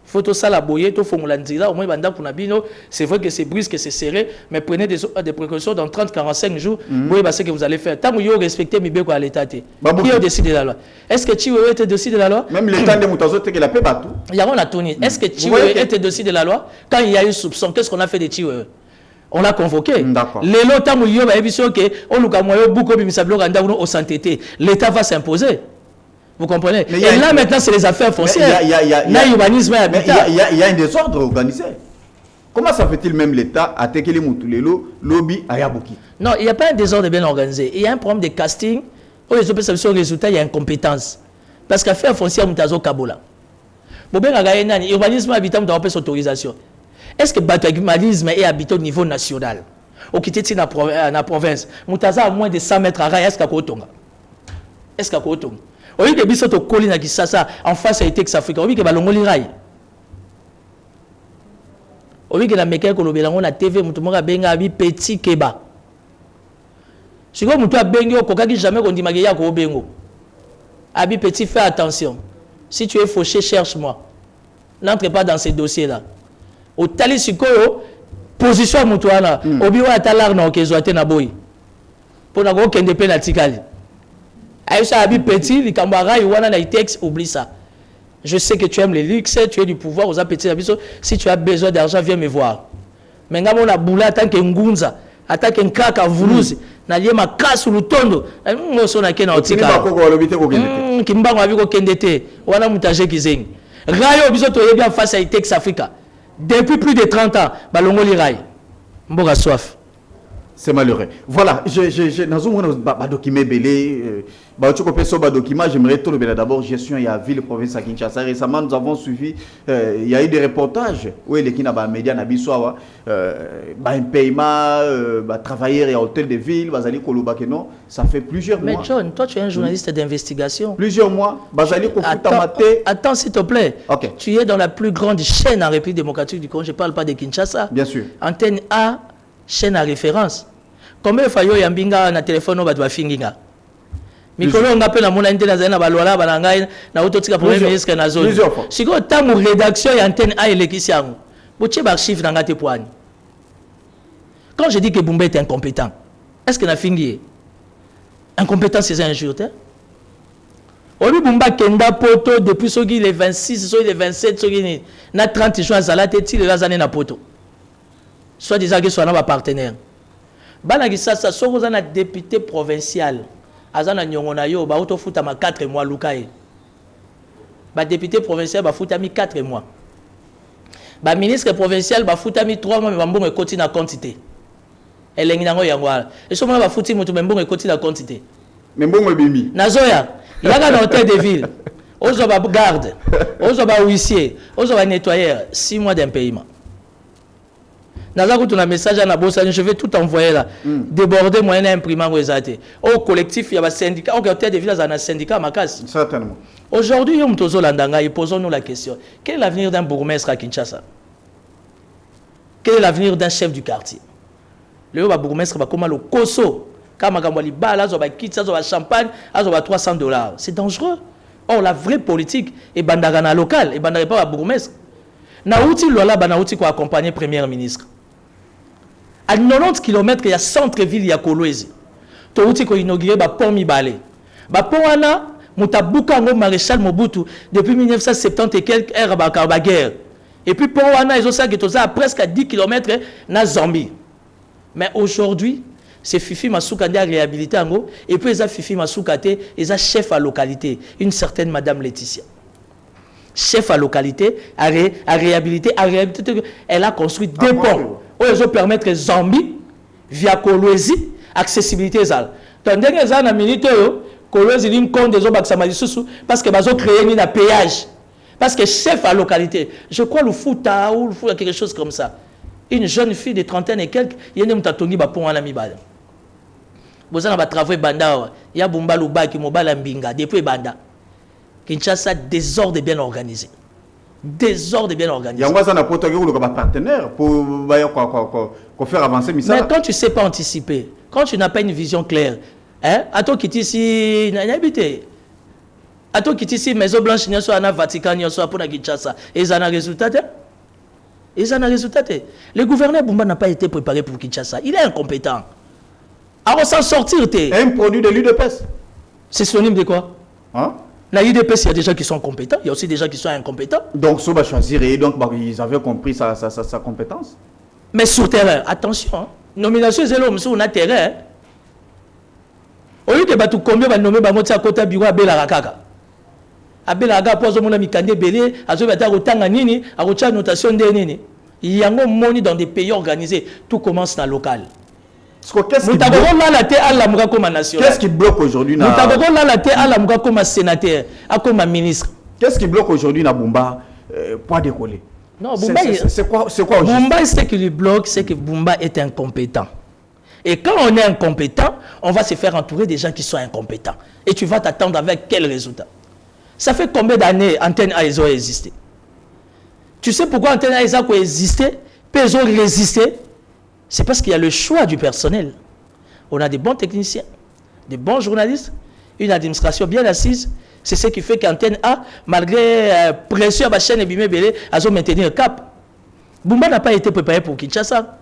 [SPEAKER 2] Faut tout ça la boyer, tout formula au moins banda pour nabino. C'est vrai que c'est brusque, que c'est serré, mais prenez des précautions dans 30-45 jours. Vous voyez ce que vous allez faire. Tant que vous respectez Mibeko à l'État, qui a décidé de la loi? Est-ce que Chiwewe était décidé de la loi?
[SPEAKER 1] Même l'État de Moutazo, c'est qu'il a fait battu.
[SPEAKER 2] Il y a un tourné. Est-ce que Chiwewe était décidé de la loi? Quand il y a eu soupçon, qu'est-ce qu'on a fait de Chiwewe? On l'a convoqué.
[SPEAKER 1] D'accord.
[SPEAKER 2] L'État va s'imposer. Vous comprenez? Et là, maintenant, c'est les affaires foncières. Il y a urbanisme et habitat.
[SPEAKER 1] Il y a un désordre organisé. Comment ça fait-il même l'État à Tekele Moutulelo, lobby à Yabuki?
[SPEAKER 2] Non, il n'y a pas un désordre bien organisé. Il y a un problème de casting. Où les opérations résultat, il y a incompétence. Parce qu'affaire foncière, Moutazo Kabola. Urbanisme et habitat, on doit pas autorisation. Est-ce que l'urbanisme et habitat au niveau national? Au quitter dans la province, Moutaza a moins de 100 mètres à rail, est-ce qu'il y a Kotonga? Est-ce qu'il y a Kotonga? Au lieu de biso to koli na Kisasa en face à Tex Africa, au lieu que balongoli rai. Au lieu que la meka ko lobelango na TV mutu moka benga abi petit keba. Siko mutu abengi okokaki jamais ko ndimaki ya ko bengo. Abi petit, fais attention. Si tu es fauché, cherche-moi. N'entre pas dans ces dossiers-là. Au tali sikoyo position mutu wana, obi wa talar na okezwate na boy. Pona ko kende pe na tikali. Aïcha Abi Petit, les Kambara, oublie ça. Je sais que tu aimes les luxes, tu as du pouvoir aux appétits. Si tu as besoin d'argent, viens me voir. Mais quand on a boulé, tant qu'un gunza, tant qu'un crack à Voulouse, n'a lié ma casse ou le tondo, on s'en a qu'un article. Kimba a vu qu'aucun d'été, on a moutagé qui zing. Rayo, bisous, tu es bien face à Tex Africa. Depuis plus de 30 ans, Balongo li Rai. Mboga soif.
[SPEAKER 1] C'est malheureux. Voilà, dans document belé, document, j'aimerais tout le d'abord gestion et à ville province à Kinshasa. Récemment, nous avons suivi, il y a eu des reportages où les Kinaba médias n'abissoient un paiement, travailleurs et hôtel de ville, Bazali Kolobakeno, ça fait plusieurs mois.
[SPEAKER 2] Mais John, toi tu es un journaliste d'investigation.
[SPEAKER 1] Plusieurs mois, Bazali Kofutamate.
[SPEAKER 2] Attends s'il te plaît.
[SPEAKER 1] Okay.
[SPEAKER 2] Tu es dans la plus grande chaîne en République démocratique du Congo. Je ne parle pas de Kinshasa.
[SPEAKER 1] Bien sûr.
[SPEAKER 2] Antenne A. Chaîne à référence. Combien de fois il y a un téléphone qui va finir? Mikolo on appelle la monnaie na balwala bananga na autotika premier ministre na zone. Si ko tamu rédaction et antenne A et l'équipe boche ba chiffre dans ngate poani. Quand je dis que Bumba est incompétent, est-ce que na fingi? Incompétent c'est un jour hein? Obi Bumba kenda poto depuis soki les 26, soki les 27, soki na 30 jours azala te ti les années na poto. Soit disant que soit un partenaire. Banagi ça soit vous un député provincial. Azana nyongona yo ba auto futa ma 4 mois lukae. Ba député provincial ba futa mi 4 mois. Ba ministre provincial ba futa mi 3 mois mais ba mbongo koti na quantité. elengi nango yangwala et so mona ba futi moto mbongo ekoti la quantité
[SPEAKER 1] mais mbongo bimi
[SPEAKER 2] nazoya yaka na hôtel de ville ozo ba garde ozo ba huissier ozo ba nettoyeur 6 mois d'impayement. Naza un message à Nabosa, je vais tout envoyer là. Déborder moyen imprimant resate. Au collectif, il y a un syndicat, au hôtel de ville, il y a un syndicat à Makas.
[SPEAKER 1] Certainement.
[SPEAKER 2] Aujourd'hui, nous posons-nous la question. Quel est l'avenir d'un bourgmestre à Kinshasa? Quel est l'avenir d'un chef du quartier? Le bourgmestre va comment le Koso, comme un bal, il quitte, il champagne, il $300. C'est dangereux. Or, la vraie politique est bandagana local, et bandagana pas à bourgmestre. Naouti Lola, Banauti quoi accompagner Premier ministre. À 90 km, il y a centre-ville, il y a Kolwezi. Touti ko inauguré ba pont Mibale. Ba pont ana mutabuka ngo maréchal Mobutu depuis 1970 et quelques ère ba guerre. Et puis pont ana ils ont ça qui est à presque à 10 km na Zambie. Mais aujourd'hui, c'est Fifi Masuka qui a réhabilité ngo et puis ils a Fifi Masuka ils a chef à localité, une certaine madame Laetitia. Chef à localité, à réhabiliter, elle a construit deux ponts. Où ils ont permettre Zambie, via Kolwezi, accessibilité. Tandis que les gens ont minute, Kolwezi, ils ont compte des autres parce qu'ils ont créé un péage. Parce que chef à localité, je crois le Fouta ou quelque chose comme ça. Une jeune fille de trentaine et quelques, il y a un tatongi pont à la mibale. Vous avez travaillé Banda, il y a Bumba Luba qui m'a Mbinga, depuis Banda. Kinshasa, désordre bien organisé. Désordre bien organisé. Il y a
[SPEAKER 1] un partenaire pour faire avancer. Mais
[SPEAKER 2] quand tu ne sais pas anticiper, quand tu n'as pas une vision claire, hein, à toi qui ici, à toi qui ici, Maison Blanche, il y a un Vatican, il y a pour Kinshasa. Et ils ont un résultat. Ils ont un résultat. Le gouverneur Bumba n'a pas été préparé pour Kinshasa. Il est incompétent. Alors, s'en sortir,
[SPEAKER 1] un produit de l'UDPS.
[SPEAKER 2] C'est synonyme de quoi?
[SPEAKER 1] Hein?
[SPEAKER 2] La UDPS, il y a des gens qui sont compétents, il y a aussi des gens qui sont incompétents.
[SPEAKER 1] Donc, ça va choisir et donc ils avaient compris sa compétence.
[SPEAKER 2] Mais sur terrain, attention, hein. Nomination, c'est l'homme sur un terrain. Au lieu de battre combien va nommer Bamoti à côté bureau à Belaraka. À Belaraka, pour mon ami Kandé Belé, à ce bâtard au Tanganini, à Rocha notation de Nini. Il y a un monde dans des pays organisés. Tout commence dans le local.
[SPEAKER 1] Qu'est-ce qui bloque aujourd'hui
[SPEAKER 2] comme sénateur, comme ministre?
[SPEAKER 1] Qu'est-ce qui bloque aujourd'hui na Bumba pour décoller?
[SPEAKER 2] Non, Bumba,
[SPEAKER 1] c'est quoi
[SPEAKER 2] Bumba, ce qui lui bloque, c'est que Bumba est incompétent. Et quand on est incompétent, on va se faire entourer des gens qui sont incompétents. Et tu vas t'attendre avec quel résultat? Ça fait combien d'années Antenne A ont existé? Tu sais pourquoi Antenne A ont existé? Puis ils ont résisté? C'est parce qu'il y a le choix du personnel. On a des bons techniciens, des bons journalistes, une administration bien assise. C'est ce qui fait qu'Antenne A, malgré pression à la chaîne Ebimé Belé, a maintenu le cap. Bumba n'a pas été préparé pour Kinshasa.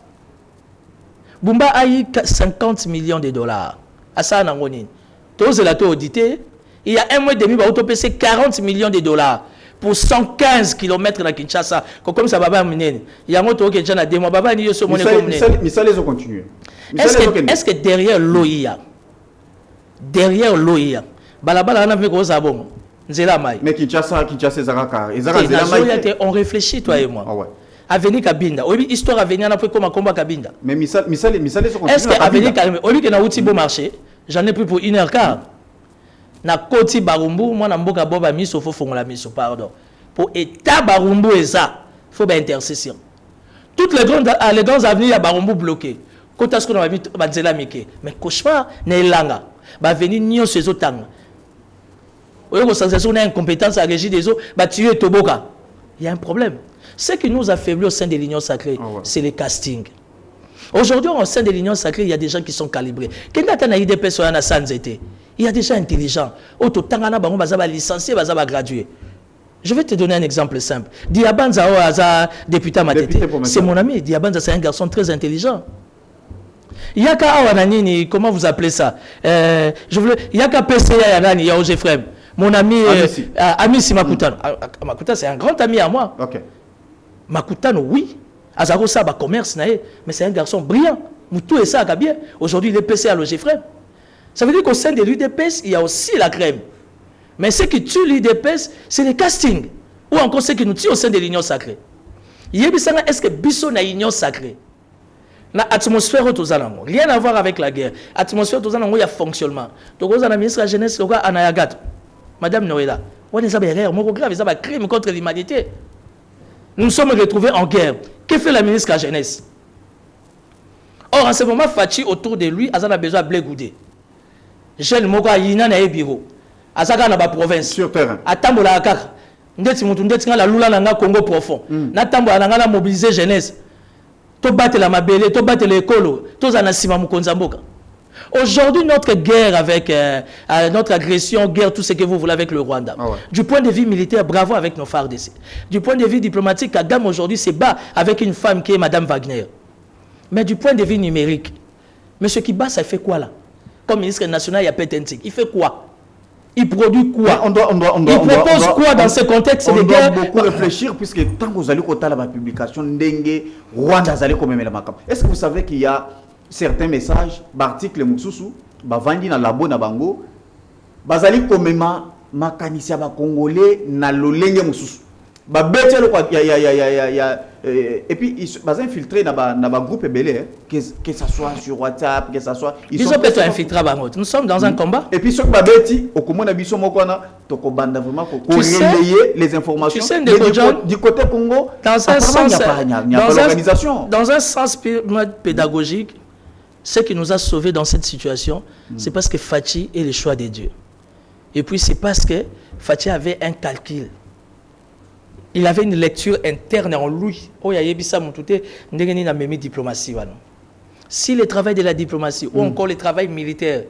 [SPEAKER 2] Bumba a eu 50 millions de dollars. À ça, on a audité. Il y a un mois et demi, il a payé 40 millions de dollars. Pour 115 km à Kinshasa, comme ça va mener. Il y a un autre qui est des mois.
[SPEAKER 1] Mais ça les ont continué.
[SPEAKER 2] Est-ce que derrière l'OIA,
[SPEAKER 1] mais Kinshasa, Zagaka,
[SPEAKER 2] on réfléchit, toi et moi. Avenir Kabinda, histoire à venir après comme combat Kabinda.
[SPEAKER 1] Mais Missal les ont continué.
[SPEAKER 2] Est-ce que Avenir Kabinda, au lieu que na beau marché, j'en ai pris pour 1h15. Na koti barumbu moi na mboka boba miso fo fongola miso pardon pour état barumbu et ça faut ba intercession toutes les grandes avenues ya barumbu bloquées kota ce qu'on a mis banzela mike mais cauchemar na elanga ba venir nyo ces otanga oyo ko sensation na incompétence à régir des eaux ba tuer toboka il y a un problème. Ce qui nous affaiblit au sein de l'Union sacrée, c'est les castings. Aujourd'hui, au sein de l'Union sacrée, il y a des gens qui sont calibrés. Il y a des gens intelligents. Licenciés, gradués. Je vais te donner un exemple simple. Diabanza, député à Matete, c'est mon ami. Diabanza, c'est un garçon très intelligent. Yaka Awananini, comment vous appelez ça? Yaka PCA Yanani, Yaoje Frem. Mon ami Amissi Makutano. Makutano, c'est un grand ami à moi.
[SPEAKER 1] Okay.
[SPEAKER 2] Makutano, oui. Azaro Saba commerce, mais c'est un garçon brillant. Moutou et ça, bien. Aujourd'hui, il est PC à Logé Frem. Ça veut dire qu'au sein de l'UDPS, il y a aussi la crème. Mais ce qui tue l'UDPS, c'est les castings. Ou encore ce qui nous tue au sein de l'Union sacrée. Est-ce que Bisso na Union sacrée? La atmosphère aux Alango. Rien à voir avec la guerre. Atmosphère aux Alango, il y a fonctionnement. Donc, vous avez ministre de la Jeunesse, Anayagat. Madame Noëlla. On est un crime contre l'humanité. Nous nous sommes retrouvés en guerre. Que fait la ministre de la Jeunesse? Or, en ce moment, Fachi, autour de lui, il a besoin de blé. Jeune Moga, il y a un bureau. Azaka na ba province
[SPEAKER 1] sur terrain.
[SPEAKER 2] Atambola kaka. Ndeti mutu ndeti nga la lula na Congo profond. Na tambola na nga mobiliser jeunesse. To battre la mabele, to battre l'école, to za na sima mukonza mboka. Aujourd'hui, notre guerre avec notre agression, guerre, tout ce que vous voulez avec le Rwanda. Ah ouais. Du point de vue militaire, bravo avec nos FARDC. Du point de vue diplomatique, Kagame aujourd'hui se bat avec une femme qui est Madame Wagner. Mais du point de vue numérique, monsieur Kiba, ça fait quoi là? Comme ministre national, il y a Petentik. Il fait quoi? Il produit quoi? Il propose quoi dans ce contexte de guerre?
[SPEAKER 1] On doit beaucoup réfléchir, puisque tant que vous allez côté la publication, Ndenge, Rwanda, vous allez quand même la macam. Est-ce que vous savez qu'il y a certains messages, articles Moussousou, Bavandi na labo na bango, bazali komema makanisia ba congolais na lolenge Moussousou. Ba bete le quoi et puis ils sont infiltrés dans ba groupe belé, que ça soit sur WhatsApp, que ça soit
[SPEAKER 2] ils sont peut-être infiltrés bango. Nous sommes dans un combat.
[SPEAKER 1] Et puis ceux ba beti au comment na biso mokwana to ko banda vraiment pour relayer les informations.
[SPEAKER 2] Tu sais,
[SPEAKER 1] du côté Congo,
[SPEAKER 2] dans un sens,
[SPEAKER 1] il n'y a pas l'organisation.
[SPEAKER 2] Dans un sens pédagogique, ce qui nous a sauvés dans cette situation, c'est parce que Fachi est le choix de Dieu. Et puis c'est parce que Fachi avait un calcul. Il avait une lecture interne en lui. Si le travail de la diplomatie ou encore le travail militaire,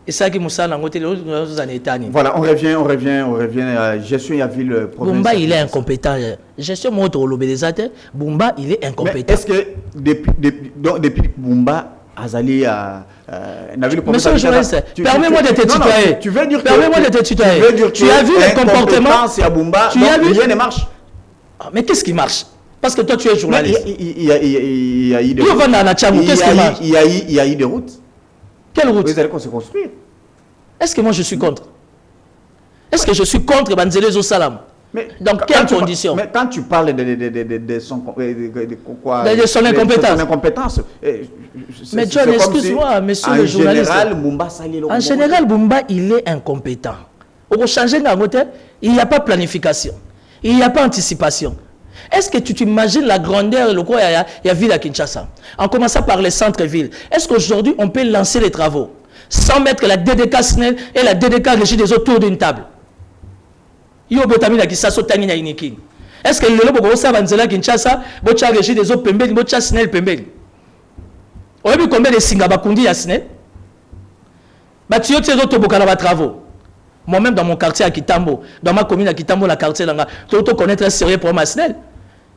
[SPEAKER 2] et ça qui moussa dans côté
[SPEAKER 1] voilà, on revient à gestion de la ville provinciale.
[SPEAKER 2] Bumba, il est incompétent. Gestion moto lobelezate, Bumba, il est incompétent.
[SPEAKER 1] Est-ce que depuis Bumba Azali a
[SPEAKER 2] monsieur le journaliste, permets-moi de te tutoyer.
[SPEAKER 1] Tu veux dire
[SPEAKER 2] permets-moi de te tutoyer. Tu as vu le comportement?
[SPEAKER 1] Tu as vu? Rien ne marche.
[SPEAKER 2] Mais qu'est-ce qui marche? Parce que toi tu es journaliste.
[SPEAKER 1] Il y a eu des
[SPEAKER 2] routes. Qu'est-ce qui marche?
[SPEAKER 1] Il y a eu des routes.
[SPEAKER 2] Quelle route?
[SPEAKER 1] Vous allez se construire.
[SPEAKER 2] Est-ce que moi je suis contre? Est-ce que je suis contre Banzele Zosalam?
[SPEAKER 1] Mais
[SPEAKER 2] dans quelles conditions?
[SPEAKER 1] Mais quand tu parles de son incompétence,
[SPEAKER 2] mais John, excuse-moi, monsieur le journaliste. En général, Bumba, il est incompétent. Au changer il n'y a pas planification, il n'y a pas anticipation. Est-ce que tu t'imagines la grandeur, le quoi il y a ville à Kinshasa? En commençant par les centres-villes. Est-ce qu'aujourd'hui, on peut lancer les travaux sans mettre la DDK SNEL et la DDK Régie des autour d'une table? Est-ce que le lobo ça va nzela Kinshasa, bocha Régie des autres pembeli, bocha SNEL pembeli? On a vu combien de singa bakundi ya SNEL? Batio tse autres bokala ba travaux. Moi-même dans mon quartier à Kitambo, dans ma commune à Kitambo, la quartier là, tout connaître un sérieux problème à SNEL.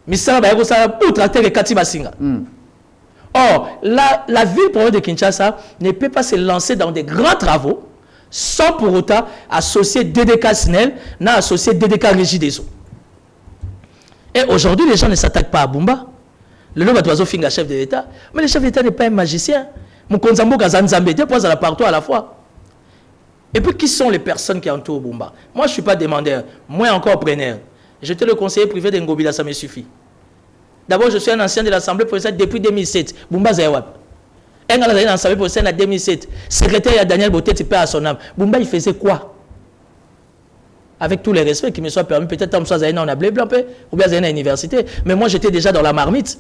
[SPEAKER 2] Mais ça va ça pour traiter les Kati Basinga. Or, la ville province de Kinshasa ne peut pas se lancer dans des grands travaux sans pour autant associer DDK SNEL, n'a associé DDK Régie des eaux. Et aujourd'hui, les gens ne s'attaquent pas à Bumba. Le nom d'oiseau finga chef de l'État. Mais le chef de l'État n'est pas un magicien. Moukonzambo Kazanzambé, deux points à la partout à la fois. Et puis, qui sont les personnes qui entourent Bumba? Moi, je ne suis pas demandeur. Moi, encore preneur. J'étais le conseiller privé d'Ngobila, ça me suffit. D'abord, je suis un ancien de l'Assemblée provinciale depuis 2007. Bumba Zayawap. Un gars dans l'Assemblée provinciale en 2007. Secrétaire à Daniel Botet, il perd à son âme. Bumba, il faisait quoi? Avec tous les respects qui me soient permis, peut-être que on a blé blanc, ou bien à l'université. Mais moi, j'étais déjà dans la marmite.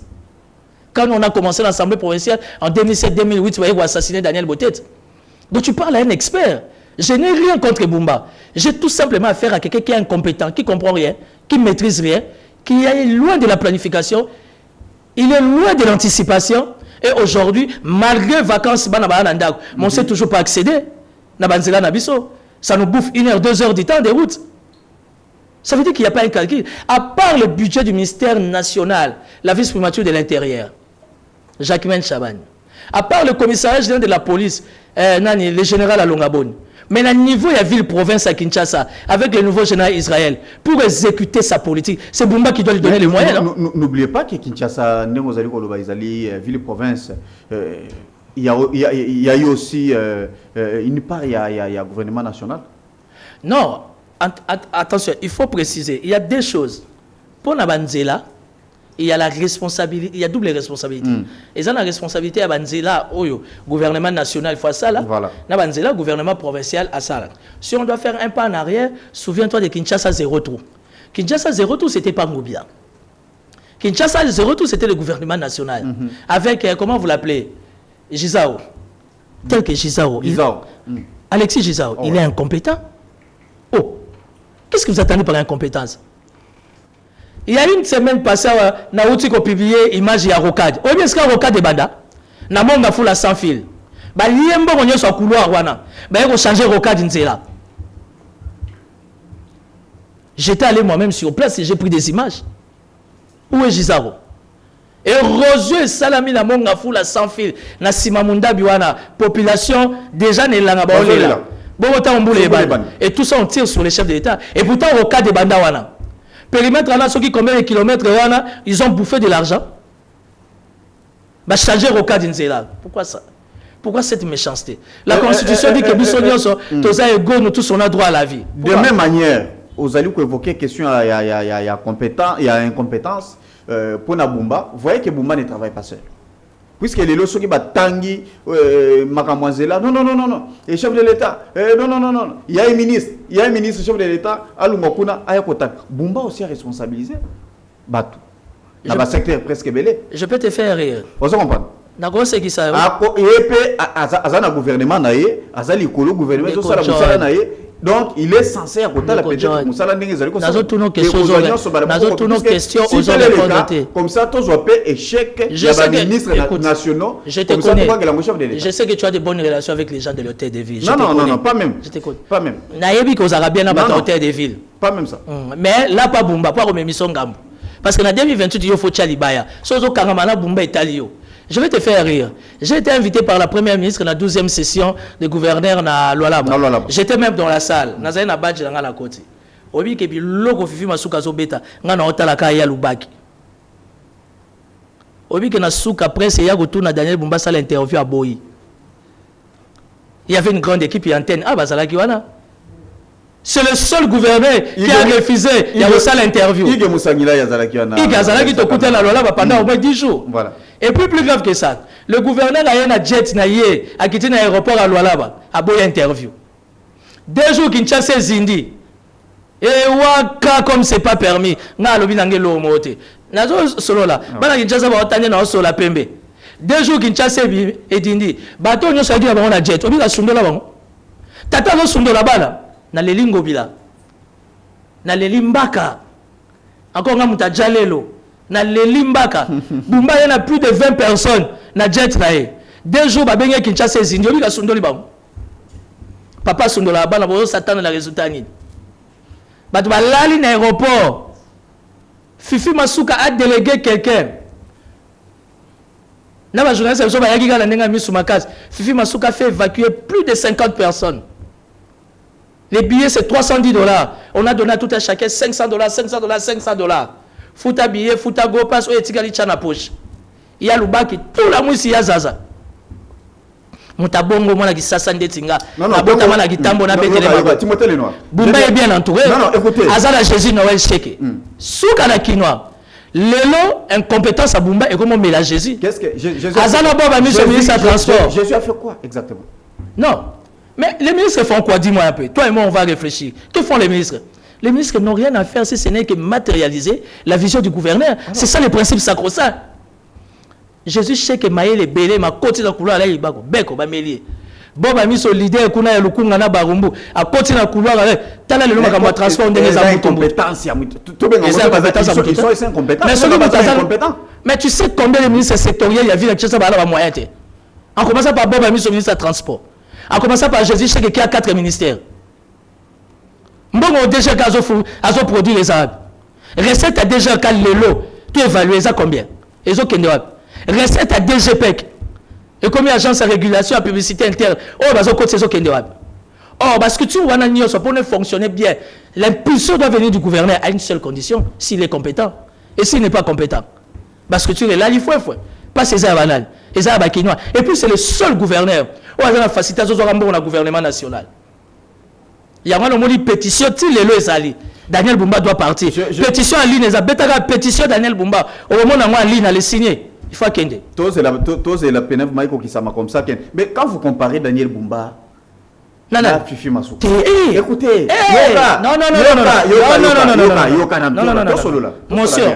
[SPEAKER 2] Quand on a commencé l'Assemblée provinciale en 2007-2008, vous voyez, vous assassinez Daniel Botet. Donc, tu parles à un expert. Je n'ai rien contre Bumba. J'ai tout simplement affaire à quelqu'un qui est incompétent, qui ne comprend rien, qui ne maîtrise rien, qui est loin de la planification, il est loin de l'anticipation. Et aujourd'hui, malgré vacances, on ne sait toujours pas accéder. Ça nous bouffe 1 heure, 2 heures du temps de route. Ça veut dire qu'il n'y a pas un calcul. À part le budget du ministère national, la vice-primature de l'Intérieur, Jacquemin Chaban, à part le commissariat général de la police, le général à Longabon, mais à niveau de la ville-province à Kinshasa, avec le nouveau général Israël, pour exécuter sa politique, c'est Bumba qui doit lui donner les moyens.
[SPEAKER 1] N'oubliez pas que Kinshasa, ville-province, il y a eu aussi une part, il y a un gouvernement national.
[SPEAKER 2] Non, attention, il faut préciser, il y a deux choses. Pour Nabanzela, il y a la responsabilité, il y a double responsabilité. Et ça, la responsabilité à Banzela, gouvernement national, il faut ça là.
[SPEAKER 1] Voilà.
[SPEAKER 2] Na Banzela, gouvernement provincial, à ça là. Si on doit faire un pas en arrière, souviens-toi de Kinshasa 0 trou. Kinshasa 0 trou, c'était pas Ngobia. Kinshasa 0 trou, c'était le gouvernement national. Avec, comment vous l'appelez, Gisao. Tel que Gisao. Alexis Gisao, il est incompétent. Oh, qu'est-ce que vous attendez par incompétence? Il y a une semaine passée, Naouti a publié l'image de Rocade. Oui, bien, est-ce qu'il y a Rocade de Banda? Namonga foula sans fil. Bah, l'IMBO, on y a sur couloir, wana. Bah, il faut changer Rocade Nzela. J'étais allé moi-même sur place et j'ai pris des images. Où est Gisaro? Et Roseux Salami Namonga foula sans fil. Na Simamunda Biwana, population déjà n'est là. Et tout ça, on tire sur les chefs de l'État. Et pourtant, Rocade de Banda, wana. Périmètre là, ceux qui combien de kilomètres là, ils ont bouffé de l'argent. Bah changer Rocade Nzela. Pourquoi ça? Pourquoi cette méchanceté? La Constitution dit que nous sommes tous égaux, nous tous on a droit à la vie.
[SPEAKER 1] De même manière, aux alliés qui évoquaient question, il y a incompétence pour Nabumba. Vous voyez que Bumba ne travaille pas seul. Puisque les lois qui battent Tanguy, Makamwazela, non. Et chef de l'État, non. Il y a un ministre, chef de l'État, Alumokuna, Ayakota. Bumba aussi a responsabilisé. Batou. Dans le secteur presque belé.
[SPEAKER 2] Je peux te faire rire.
[SPEAKER 1] Vous comprenez?
[SPEAKER 2] D'accord, c'est qui ça?
[SPEAKER 1] Il y a un gouvernement, il y a un gouvernement, donc il est censé accoter la pédale. Comme ça, tous ont fait échec. Il y a des ministres nationaux.
[SPEAKER 2] Je te connais. Je sais que tu as de bonnes relations avec les gens de l'hôtel de ville.
[SPEAKER 1] Non, pas même.
[SPEAKER 2] Je t'écoute.
[SPEAKER 1] Pas même.
[SPEAKER 2] Naïbi aux Arabiens à l'hôtel de ville.
[SPEAKER 1] Pas même ça.
[SPEAKER 2] Mais là, pas Bumba, pas comme mission Gambo. Parce que en 2028, il faut Tchalibaya. Sozo Karamana Bumba Italio. Je vais te faire rire. J'ai été invité par la première ministre dans la 12e session de gouverneur na Lualaba. J'étais même dans la salle. Nazaï na badge dans la côté. Obi kebi logo fifi masuka zo beta. Ngana otala ka ya lubaki. Obi ke na suka presse ya gotuna Daniel Bumba sala interview à Boyi. Il y avait une grande équipe et antenne. Ah bah ça là qui wana. C'est le seul gouverneur qui a refusé. Il y a aussi l'interview.
[SPEAKER 1] Il y a Moussangila Yazalaki.
[SPEAKER 2] Il y a Yazalaki qui a la loi pendant au moins 10 jours.
[SPEAKER 1] Voilà.
[SPEAKER 2] Et puis plus grave que ça, le gouverneur a un jet a quitté l'aéroport à Lualaba, à Boya interview. 2 jours Kinshasa Zindi. Et waka comme c'est pas permis. Na lobi nangelo moté. Nazo solo là. Bana Kinshasa ba otane na solo la pembe. 2 jours Kinshasa et Dindi. Bato nyo sa di ba na jet. Obi ka sundola bango. Tata no sundola bana. Na lelingo bila. Na lelimbaka. Encore nga mutajalelo. Na lelimbaka. Bumba yana plus de 20 personnes na jet nae. 2 jours ba benga Kinshasa Zindi obi ka sundoli bango. Papa sundola bana bo satana na résultat ni. Ba ba lali na aéroport. Fifi Masuka a délégué quelqu'un. Na ba journaliste so ba yaki ka na ndenga misu makasi. Fifi Masuka fait évacuer plus de 50 personnes. Les billets, c'est $310. On a donné à tout un chacun $500, $500. Fouta billet, fouta go pass, ou etikali chana poche. Il y a le bac, tout la mousse, il y a Zaza. Moutabongo, moi, qui s'assande tinga. Non, Bumba est bien entouré.
[SPEAKER 1] Non, écoutez.
[SPEAKER 2] Azala Jésus Noël Cheke. Souka na Kinois. Lélo, incompétence à Bumba, et comment met la Jésus?
[SPEAKER 1] Qu'est-ce que.
[SPEAKER 2] Azala Bob a mis ce ministre à transport.
[SPEAKER 1] Jésus a fait quoi exactement?
[SPEAKER 2] Non. Mais les ministres font quoi? Dis-moi un peu. Toi et moi, on va réfléchir. Que font les ministres? Les ministres n'ont rien à faire si ce n'est que matérialiser la vision du gouverneur. C'est ça le principe sacro-saint. Jésus sait que Maïe les belé, ma côté dans le couloir, là, il va beko, ba meli. Bon, bah, mis au leader, kuna ya lukunga na barumbu, à côté dans le couloir, là, t'as le nom de transport, on est
[SPEAKER 1] incompétence. Ils sont incompétents.
[SPEAKER 2] Mais tu sais combien de ministres sectoriels il y a vu dans Tchassa Bala, moyen. En commençant par Bob, mis au ministre de transport. En commençant par Jésus, je sais qu'il y a 4 ministères. Mbongo déjà a produit les Arabes. Recette à déjà quand les lots, tu évalues ça combien? Et ça recette à DGPEC. Et combien d'agence de régulation à publicité interne? Oh, bah, c'est ça qui est oh, parce que tu vois, pour ne fonctionner bien, l'impulsion doit venir du gouverneur à une seule condition, s'il est compétent. Et s'il n'est pas compétent. Parce que tu es là, il faut. Pas ces banal. Et puis c'est le seul gouverneur. On a la facilité au gouvernement national. Il y a une pétition, il est là. Daniel Bumba doit partir. Pétition en ligne, pétition Daniel Bumba. Au moment où en ligne, elle est signée. Il faut qu'elle ait.
[SPEAKER 1] Tous c'est la peine qui s'ama comme ça. Mais quand vous comparez Daniel Bumba,
[SPEAKER 2] non,
[SPEAKER 1] Fifi Masuka.
[SPEAKER 2] Écoutez. Non. Monsieur.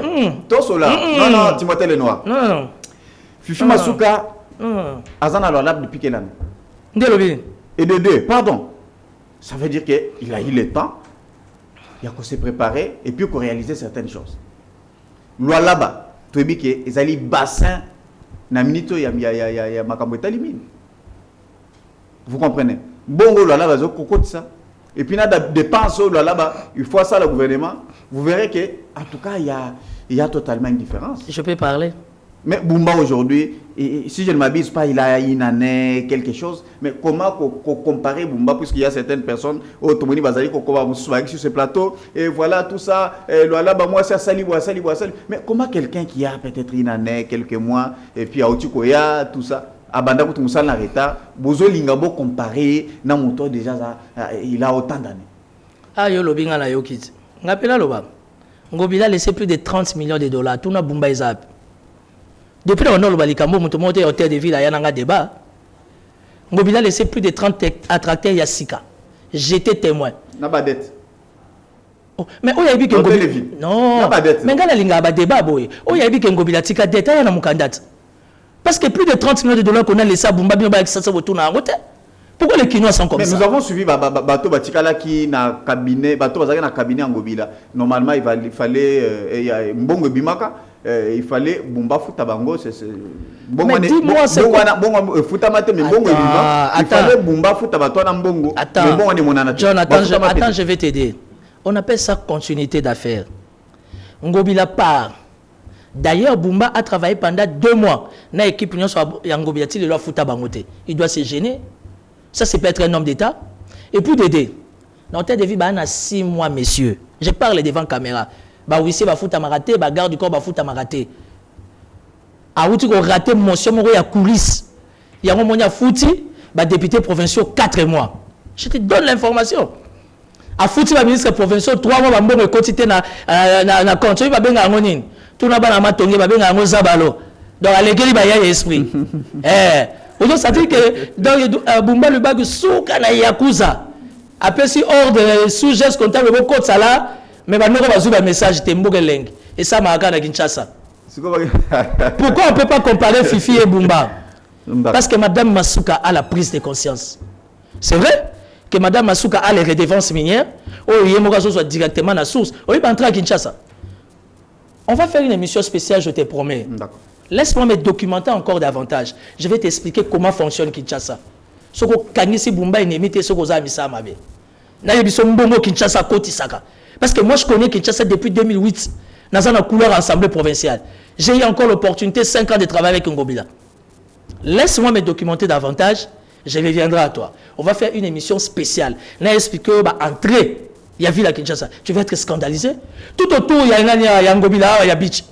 [SPEAKER 1] Non, Timothée Lenoir.
[SPEAKER 2] Non.
[SPEAKER 1] Fifi Masuka, Azana Lolab depuis quelle année? Et de deux, pardon. Ça veut dire qu'il a eu le temps, il a se préparer et puis qu'on réaliser certaines choses. Lolaba, tu dis que les alliés bassin, na minito ya makambota limine. Vous comprenez? Bongo Lolaba zo cocotte ça. Et puis na dépense Lolaba, il faut ça le gouvernement. Vous verrez que en tout cas il y a totalement une différence.
[SPEAKER 2] Je peux parler.
[SPEAKER 1] Mais Bumba aujourd'hui, si je ne m'abuse pas, il a une année, quelque chose. Mais comment comparer Bumba, puisqu'il y a certaines personnes, Tomoni Bazali, qui sur ce plateau, et voilà tout ça, moi c'est sali. Mais comment quelqu'un qui a peut-être une année, quelques mois, et puis à Otikoya, tout ça, à Banda Koutoumoussal Nareta, Bozo Lingabo comparé, na moto déjà, il a autant d'années.
[SPEAKER 2] Ah, yo lobinga la yo kit. Ngapela loba. Ngobila laissé plus de 30 millions de dollars. Tout na Bumba Izap. Depuis le nom de Likambo, mon hôtel de ville, il y a un débat. Ngobila a laissé plus de 30 attracteurs Yassika. J'étais témoin.
[SPEAKER 1] N'a pas dette.
[SPEAKER 2] Mais où y a eu que Ngobila. Non. N'a pas dette. Mais quand il y a un débat, où y a eu que Ngobila tika dette, il y a un candidat. Parce que plus de 30 millions de dollars qu'on a laissé à Bumba, ça se retourne en route. Pourquoi les Kinois sont comme ça?
[SPEAKER 1] Mais nous avons suivi Bato Batikala qui n'a cabinet, Bato Bazaka n'a cabinet en Ngobila. Normalement, il fallait Mbongo Bimaka. Il fallait Bumba Futabango, c'est bon.
[SPEAKER 2] Mais dis-moi, c'est quoi?
[SPEAKER 1] Il fallait Bumba Futabato Nambongo.
[SPEAKER 2] John, attends, je vais t'aider. On appelle ça continuité d'affaires. Ngobila part. D'ailleurs, Bumba a travaillé pendant 2 mois. Dans l'équipe Ngobila, il doit Futabangote. Il doit se gêner. Ça, c'est peut-être un homme d'État. Et puis d'aider. Dans tête de vie, il y a 6 mois, messieurs. Je parle devant caméra. Bah oui, c'est foutre à maraté, bah garde du corps, bah foutre à maraté. Ah oui, tu as raté motion, il y a coulisses. Il y a un moment, il y a foutu, bah député provincial 4 mois. Je te donne l'information. A foutu, bah ministre provincial 3 mois, bah bon, quantité na compte. Tu vas bien à Monin. Tout n'a pas la matongue, bah bien à Mozabalo. Donc, à l'église, bah il y a esprit. Aujourd'hui, ça dit que dans Bumba, le bag sous Kana Yakuza. Après, si ordre sous-geste comptable, le code ça là. Mais maintenant, on va jouer un message, et ça m'a regardé à Kinshasa. Pourquoi on ne peut pas comparer Fifi et Bumba? Parce que Mme Masuka a la prise de conscience. C'est vrai que Mme Masuka a les redevances minières. Il y a directement à la source. On va entrer à Kinshasa. On va faire une émission spéciale, je te promets. Laisse-moi me documenter encore davantage. Je vais t'expliquer comment fonctionne Kinshasa. Ce que Kanisi Bumba est limité, ce que vous avez mis ça à ma vie. Kinshasa Kotisaka. Parce que moi, je connais Kinshasa depuis 2008, dans une couleur assemblée provinciale. J'ai eu encore l'opportunité, 5 ans de travailler avec Ngobila. Laisse-moi me documenter davantage, je reviendrai à toi. On va faire une émission spéciale. Là, expliquer, entrer, il y a ville à Kinshasa. Tu vas être scandalisé. Tout autour, il y a Ngobila, il y a Beach.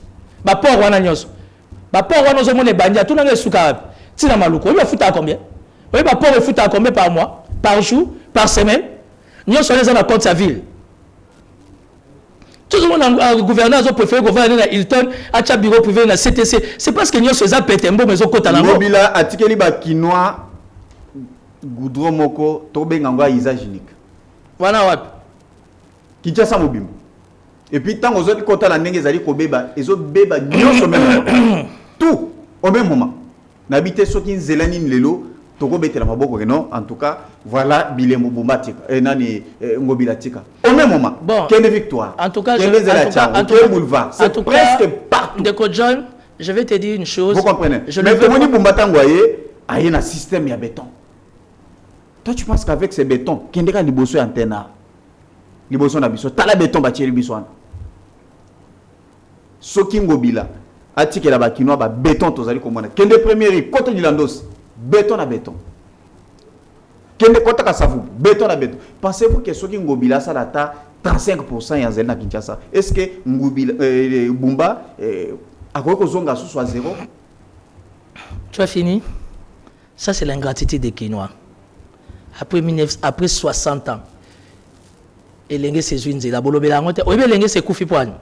[SPEAKER 2] Port Wananyos. Port Wananyos, il y a Bandia, tout le monde est sous Karab. Tina Malouko, il va foutre à combien? Oui, port, il fout à combien par mois, par jour, par semaine? Nous sommes dans la compte sa ville. Tout le monde a gouverneur a préféré gouverner à Hilton, à Tcha bureau privé à CTC. C'est parce que nous sommes pété un bon maison côté à la mort.
[SPEAKER 1] Mobila atikeli ba kinois goudron moko to bengangwa usage unique.
[SPEAKER 2] Voilà ouais.
[SPEAKER 1] Kinshasa mobim. Et puis tant aux autres côté la ndenge ezali ko beba, ezo beba nyonso même. Tout au même moment. N'habiter soki nzelani lelo toko betela maboko non en tout cas voilà Bilembo Bombatika et nani Ngobila Tika au même moment.
[SPEAKER 2] Bon,
[SPEAKER 1] quelle victoire
[SPEAKER 2] en tout cas
[SPEAKER 1] c'est presque partout.
[SPEAKER 2] Ndeko John, je vais te dire une chose.
[SPEAKER 1] Vous comprenez? Mais Tomoni Bombata ngoye a un système ya béton. Toi tu penses qu'avec ces bétons kendeka liboso antenne liboso na biso tala béton batieli biso ana soki Ngobila atikela ba kinoa ba béton tozali komona kende première côté du Landos béton à béton. Kende kota kasavu béton à béton. Pensez-vous que soki Ngobila ça data 35% ya zelna Kinshasa? Est-ce que Ngobila Bumba a quoi que zonga soit 0?
[SPEAKER 2] Tu as fini? Ça c'est l'ingratitude des Kinois. Après 60 ans. et l'engé c'est Zwinzela bolobela ngote oyebi l'engé c'est Koufi Poane.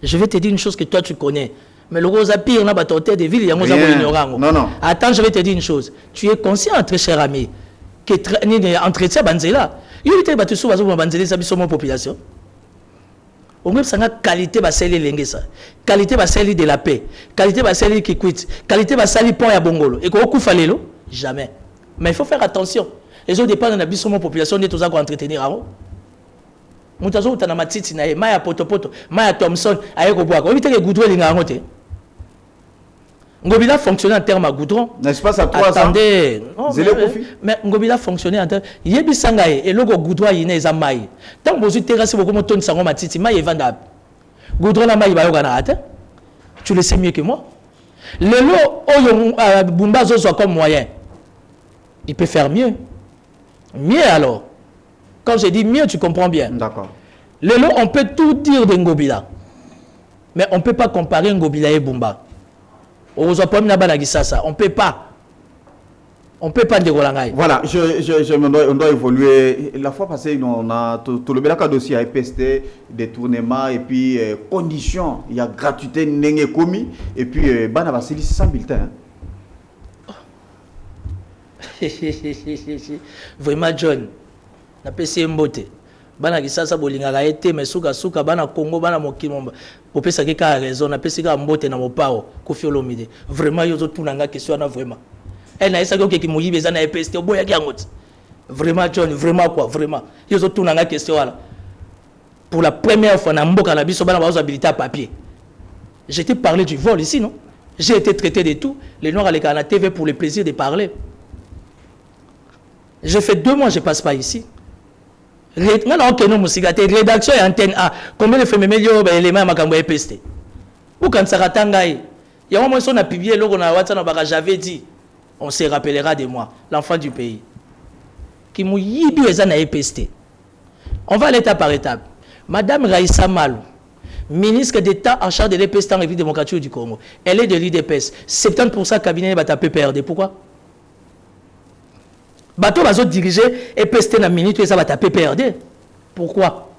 [SPEAKER 2] Je vais te dire une chose que toi tu connais. Mais le gros pire na batoté de ville yango za ignorant.
[SPEAKER 1] Non.
[SPEAKER 2] Attends, je vais te dire une chose. Tu es conscient très cher ami que entretien banzela. Il était battu sous bazo banzela ça biso mon population. On même sanga qualité ba seli l'engé ça. Qualité ba seli de la paix. Qualité ba seli qui quitte. Qualité ba sali pont ya bongolo. Et ko kufa lelo jamais. Mais il faut faire attention. Les autres dépendent de la biso mon population de tous à entretenir avant. Mutazo utana matiti na maya poto maya Thompson ayeko boako obite ke goudron linga ngote Ngobila fonctionnait en termes à goudron.
[SPEAKER 1] N'est-ce pas ça 3 ans?
[SPEAKER 2] Attendez, non, mais Ngobila fonctionnait en termes yebi sangaye et logo goudron yine ezamai tant bozu terrasse beaucoup moton sango matiti mai evanda goudron na mai ba yoga na ate tu le sais mieux que moi lelo oyo bumba zo comme moyen il peut faire mieux alors. Quand je dis mieux, tu comprends bien.
[SPEAKER 1] D'accord.
[SPEAKER 2] Lelo, on peut tout dire de Ngobila. Mais on ne peut pas comparer Ngobila et Bumba. On ne peut pas. On ne peut pas dire Rolangay.
[SPEAKER 1] Voilà, on doit évoluer. La fois passée, on a tout le belaka dossier à EPST, détournement et puis conditions. Il y a gratuité, n'est commis. Et puis, Bana Vassili, 100 bulletins.
[SPEAKER 2] Vraiment, John. Na pesi mbote bana kisasa bolinga ga ete mesuka suka bana Congo bana mokimomba popesa ke ka raison na pesi ka mbote na mopao Koffi Olomide vraiment yozo tunanga question na vraiment na esa ko ki moyibe za na EPST oboya ki angoti vraiment John vraiment quoi vraiment yozo tunanga question wala pour la première fois na mboka na biso bana bazo habilité à papier. J'étais parlé du vol ici non, j'ai été traité de tout les noirs à la TV pour le plaisir de parler. J'ai fait 2 mois je passe pas ici. Rédaction et antenne A. Combien de femmes meilleur éléments makambo EPST? Ou quand ça ratangaï. Il y a un moment où on a publié logo na WhatsApp j'avais dit on se rappellera de moi, l'enfant du pays. Qui m'a yibi ezana EPST. On va à l'étape par étape. Madame Raïssa Malou, ministre d'État en charge de l'EPST en République démocratique du Congo. Elle est de l'IDPS. 70% cabinet va taper PRD. Pourquoi? Bateau va diriger et pester dans minute et ça va taper PRD. Pourquoi?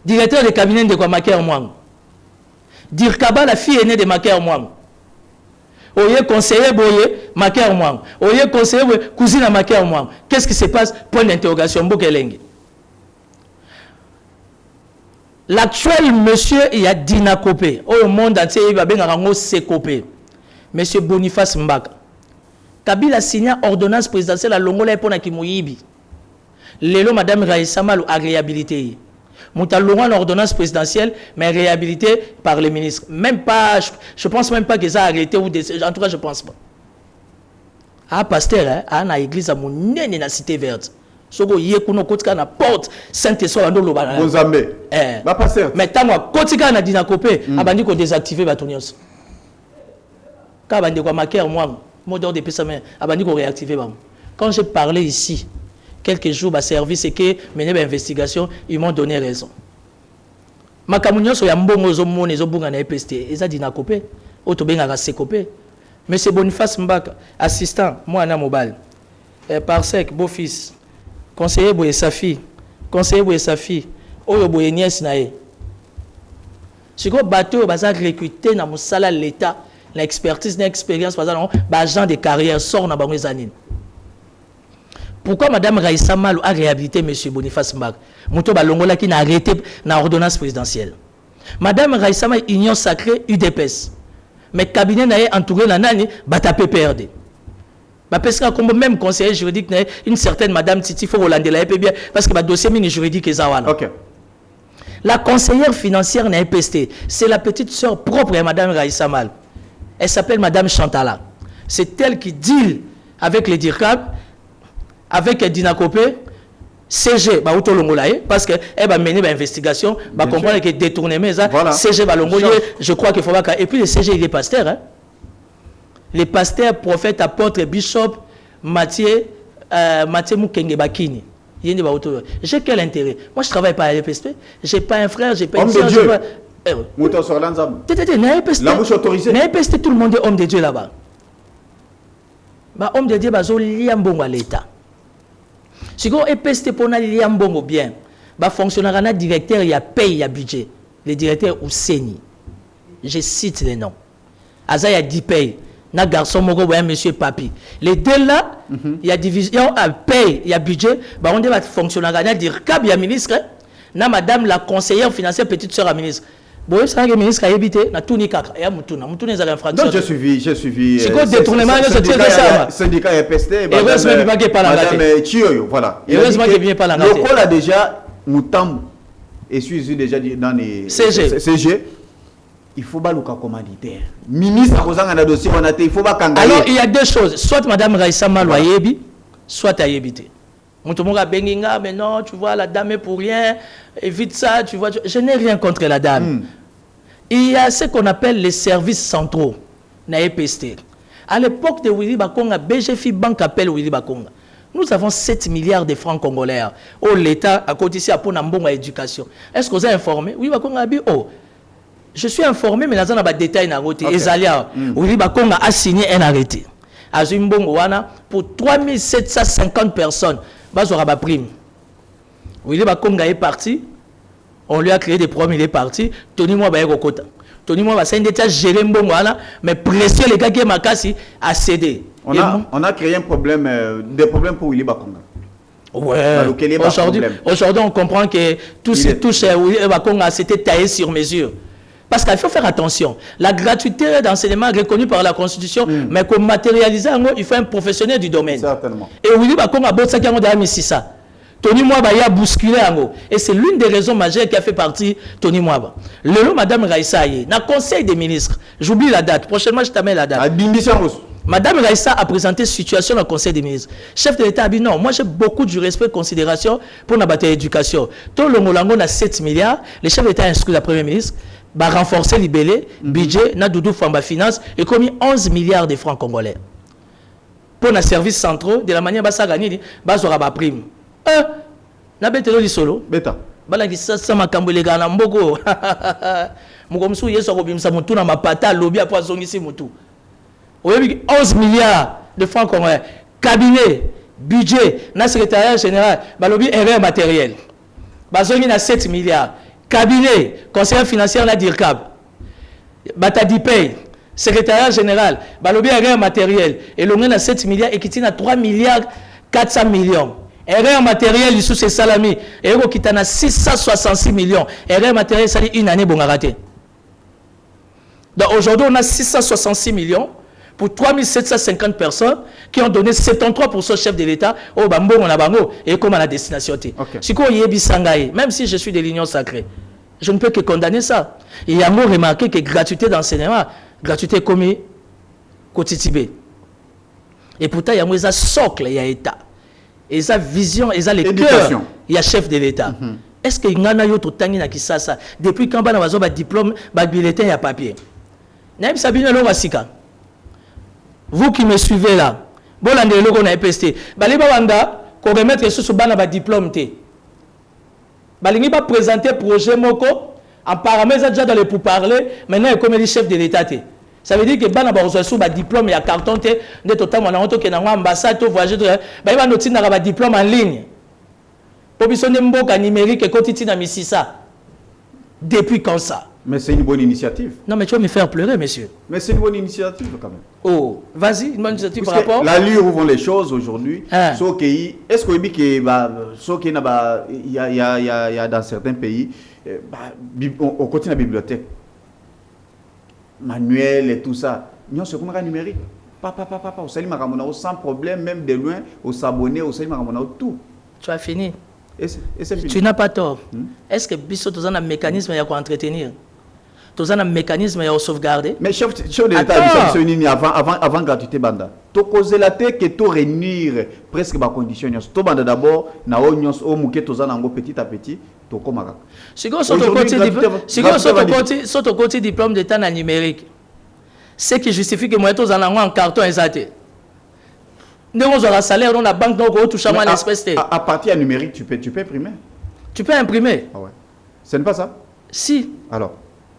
[SPEAKER 2] Directeur de cabinet de quoi Maker Mwang. Dirkaba, la fille aînée de Maker Mwang. Oye conseiller Boye, Maker Mwang. Oye conseiller Boye, cousine à Maker Mwang. Qu'est-ce qui se passe? Point d'interrogation. Bokeleng. L'actuel monsieur, il y a Dina Kopé. Au monde entier, il va bien en Sekopé. Monsieur Boniface Mbaka. Kabila a signé ordonnance présidentielle à Longola pour Nakimoyibi. Lélo, Madame Raïssa Malou a réhabilité. Mouta Longola ordonnance présidentielle, mais réhabilité par les ministres. Même pas, je pense même pas que ça a arrêté ou en tout cas, je pense pas. Ah, pasteur, hein, à l'église à mon nez, na cité verte. Sogo yekuno kotika na porte Saint-Esprit ando lobana.
[SPEAKER 1] Mozambique. Ba pasteur.
[SPEAKER 2] Mais tant moi kotika na dina kopé, abandi ko désactiver batonios. Ka bandi ko maker moi. Modeur de PSM, abandi ko réactiver bam. Quand j'ai parlé ici, quelques jours ba service et que mené ba investigation, ils m'ont donné raison. Makamunyo so ya mbongo zo mone zo bunga na EPST, eza dina kopé, oto benga ka sekopé. Monsieur Boniface Mbaka, assistant, moi na mobile. Parsec, beau-fils. Conseiller Boye Safi. Conseiller Boye Safi. Oyo Boye Niès nae. Si ko bateau baza recruter na musala l'État, l'expertise, l'expérience, par exemple, agent de carrière sort na bango zanine. Pourquoi Madame Raïssa Malou a réhabilité Monsieur Boniface Mbaka? Mouto balongola qui n'a arrêté na ordonnance présidentielle. Madame Raïssa Malou union sacrée UDPS. Mais cabinet n'a entouré la nani batapé PRD. Parce que même conseiller juridique, une certaine Madame Titi faut Hollande la bien parce que le dossier juridique est Zawana.
[SPEAKER 1] Ok.
[SPEAKER 2] La conseillère financière n'a EPST. C'est la petite sœur propre de Madame Raïssa Malou. Elle s'appelle Madame Chantala. C'est elle qui deal avec les DIRCAB, avec Dina Kopé, CG, parce qu'elle va mener l'investigation, va comprendre que détourner, mais voilà. CG va l'ongolier, je crois qu'il faut pas. Et puis le CG, il est pasteur. Hein? Les pasteurs, prophètes, apôtres, bishop, Mathieu Mukenge Bakini. J'ai quel intérêt? Moi, je ne travaille pas à l'EPSP. Je n'ai pas un frère, je n'ai pas une soeur.
[SPEAKER 1] La bouche autorisée.
[SPEAKER 2] N'EPST, tout le monde est homme de Dieu là-bas. Homme de Dieu, il y a un bon à l'État. Si vous EPST pour aller bon bien, bah fonctionnaire na directeur, il y a paye, il y a budget. Le directeur Ouseni. Je cite les noms. Aza il y a 10 payes. Na garçon moko ouais monsieur papi. Les deux là, il y a division à paye, il y a budget, bah on va fonctionnaire na dire cab il y a ministre, na madame la conseillère financière petite sœur à ministre. Bon, c'est un ministre qui a habité na tout ni kaka. Et Moutouna les infractions.
[SPEAKER 1] Non, j'ai suivi.
[SPEAKER 2] C'est quoi détournement de ce
[SPEAKER 1] syndicat EPST et
[SPEAKER 2] madame
[SPEAKER 1] Chioyo, voilà.
[SPEAKER 2] Heureusement qu'il vient pas la
[SPEAKER 1] le col a déjà Moutambo et suis déjà dans les CG. Il faut pas le commanditaire. Ministre a un dossier, il faut pas kangayer.
[SPEAKER 2] Alors, il y a deux choses. Soit Madame Raissa Maloyebi, soit à Yébité. Moutoumouga Benginga, mais non, tu vois, la dame est pour rien. Évite ça, tu vois. Je n'ai rien contre la dame. Il y a ce qu'on appelle les services centraux, na EPST. À l'époque de Willy Bakonga, BGFI Banque appelle Willy Bakonga. Nous avons 7 milliards de francs congolais. Oh, l'État a cotisé pour Nambonga éducation. Est-ce que vous êtes informé? Willy Bakonga a dit, oh. Je suis informé, mais dans les détails, Willy Bakonga a signé un arrêté. Pour 3750 personnes, il aura prime. Willy Bakonga est parti. On lui a créé des problèmes, il est parti. Tony Moi va Kota. Tony Moi va gérer mais précieux les gars qui a cédé.
[SPEAKER 1] On a créé un problème, des problèmes pour Willy Bakonga.
[SPEAKER 2] Ouais. Aujourd'hui, on comprend que tout ce chez Willy Bakonga, c'était taillé sur mesure. Parce qu'il faut faire attention. La gratuité d'enseignement est reconnue par la Constitution, mais pour matérialiser, il faut un professionnel du domaine.
[SPEAKER 1] Certainement.
[SPEAKER 2] Et oui, ça. Tony Mwaba a bousculé. Et c'est l'une des raisons majeures qui a fait partie Tony Mwaba. Le nom Madame Raissa, dans le Conseil des ministres, j'oublie la date, prochainement je t'amène la date. Madame Raissa a présenté situation dans le Conseil des ministres. Chef de l'État a dit non, moi j'ai beaucoup de respect et de considération pour la bataille d'éducation. Tout le Molango a 7 milliards, le chef de l'État a instruit la Première ministre. Va renforcer le budget, na Doudou Famba Finance, et commis 11 milliards de francs congolais. Pour les services centraux, de la manière dont ça gagne, ça aura ma prime. Na bête de solo.
[SPEAKER 1] Beta.
[SPEAKER 2] Bala qui ça m'a cambolé gana mbogo. Mugomsu yeso ko bimsa mutu na mapata lobby a poisson ici mutu. 11 milliards de francs congolais. Cabinet, budget, na secrétariat général, ba lobby erreur matérielle. Bazongi na 7 milliards. Cabinet, conseiller financier, on a DIRCAB. Batadi Pay, secrétariat général, Balobi erreur matériel. Et l'on a 7 milliards et qui a 3 milliards 400 millions. Erreur matérielle, il sous ses salami. Et qui a 666 millions. Erreur matérielle, ça dit une année, bon raté. Donc aujourd'hui, on a 666 millions pour 3750 personnes qui ont donné 73% au chef de l'État au Bambo, on a Bango, et comme à la destination. Si quoi Yebi Sangaï, même si je suis de l'Union sacrée, je ne peux que condamner ça. Il y a mot remarqué que gratuité d'enseignement, gratuité comme Kotitibé. Et pourtant, il y a un socle, il y a État. Et sa vision, et ça les cœurs, il y a chef de l'État. Est-ce qu'il y a un autre temps qui ça depuis quand on a un diplôme, un bulletin, il y a papier. Naïm Sabine Lorasika. Vous qui me suivez là, bon l'année le on a EPST. Bali bawanda qu'on remettre sur bana ba diplôme té. Bali pas présenter projet moko en paramètres déjà dans les pour parler, maintenant comme le chef de l'État té. Ça veut dire que bana ba reçoit ba diplôme et à carton té de total on a honte que na ambassade to voyager ba ba noti na ba diplôme en ligne. Population de mboka numérique et quotidien na misisa. Depuis quand ça?
[SPEAKER 1] Mais c'est une bonne initiative.
[SPEAKER 2] Non, mais tu vas me faire pleurer, monsieur.
[SPEAKER 1] Mais c'est une bonne initiative quand même.
[SPEAKER 2] Oh, vas-y, une bonne initiative par rapport.
[SPEAKER 1] La lieu où vont les choses aujourd'hui, est-ce qu'il y a dans certains pays, au côté de la bibliothèque, manuel et tout ça, nous sommes comme un numérique. Papa, au Salim Maramonao, sans problème, même de loin, au s'abonner, au Salim Maramonao, tout.
[SPEAKER 2] Tu as fini.
[SPEAKER 1] Et
[SPEAKER 2] tu n'as pas tort. Est-ce que Bissot, tu as un mécanisme à entretenir? Tu as un mécanisme à sauvegarder?
[SPEAKER 1] Mais chef de l'État, avant gratuité, banda. Tu causes la tête que tu réunir presque ma condition. Tu banda d'abord, na onions, au mouquet, tu as petit à petit, tu commagas.
[SPEAKER 2] Si tu as côté diplôme d'État en numérique, ce qui justifie que moi, tu as un carton exaté. Nous avons un salaire dans la banque, donc on touche à l'espèce.
[SPEAKER 1] À partir numérique, tu peux imprimer.
[SPEAKER 2] Tu peux imprimer.
[SPEAKER 1] Ah ouais. Ce n'est pas ça?
[SPEAKER 2] Si.
[SPEAKER 1] Alors.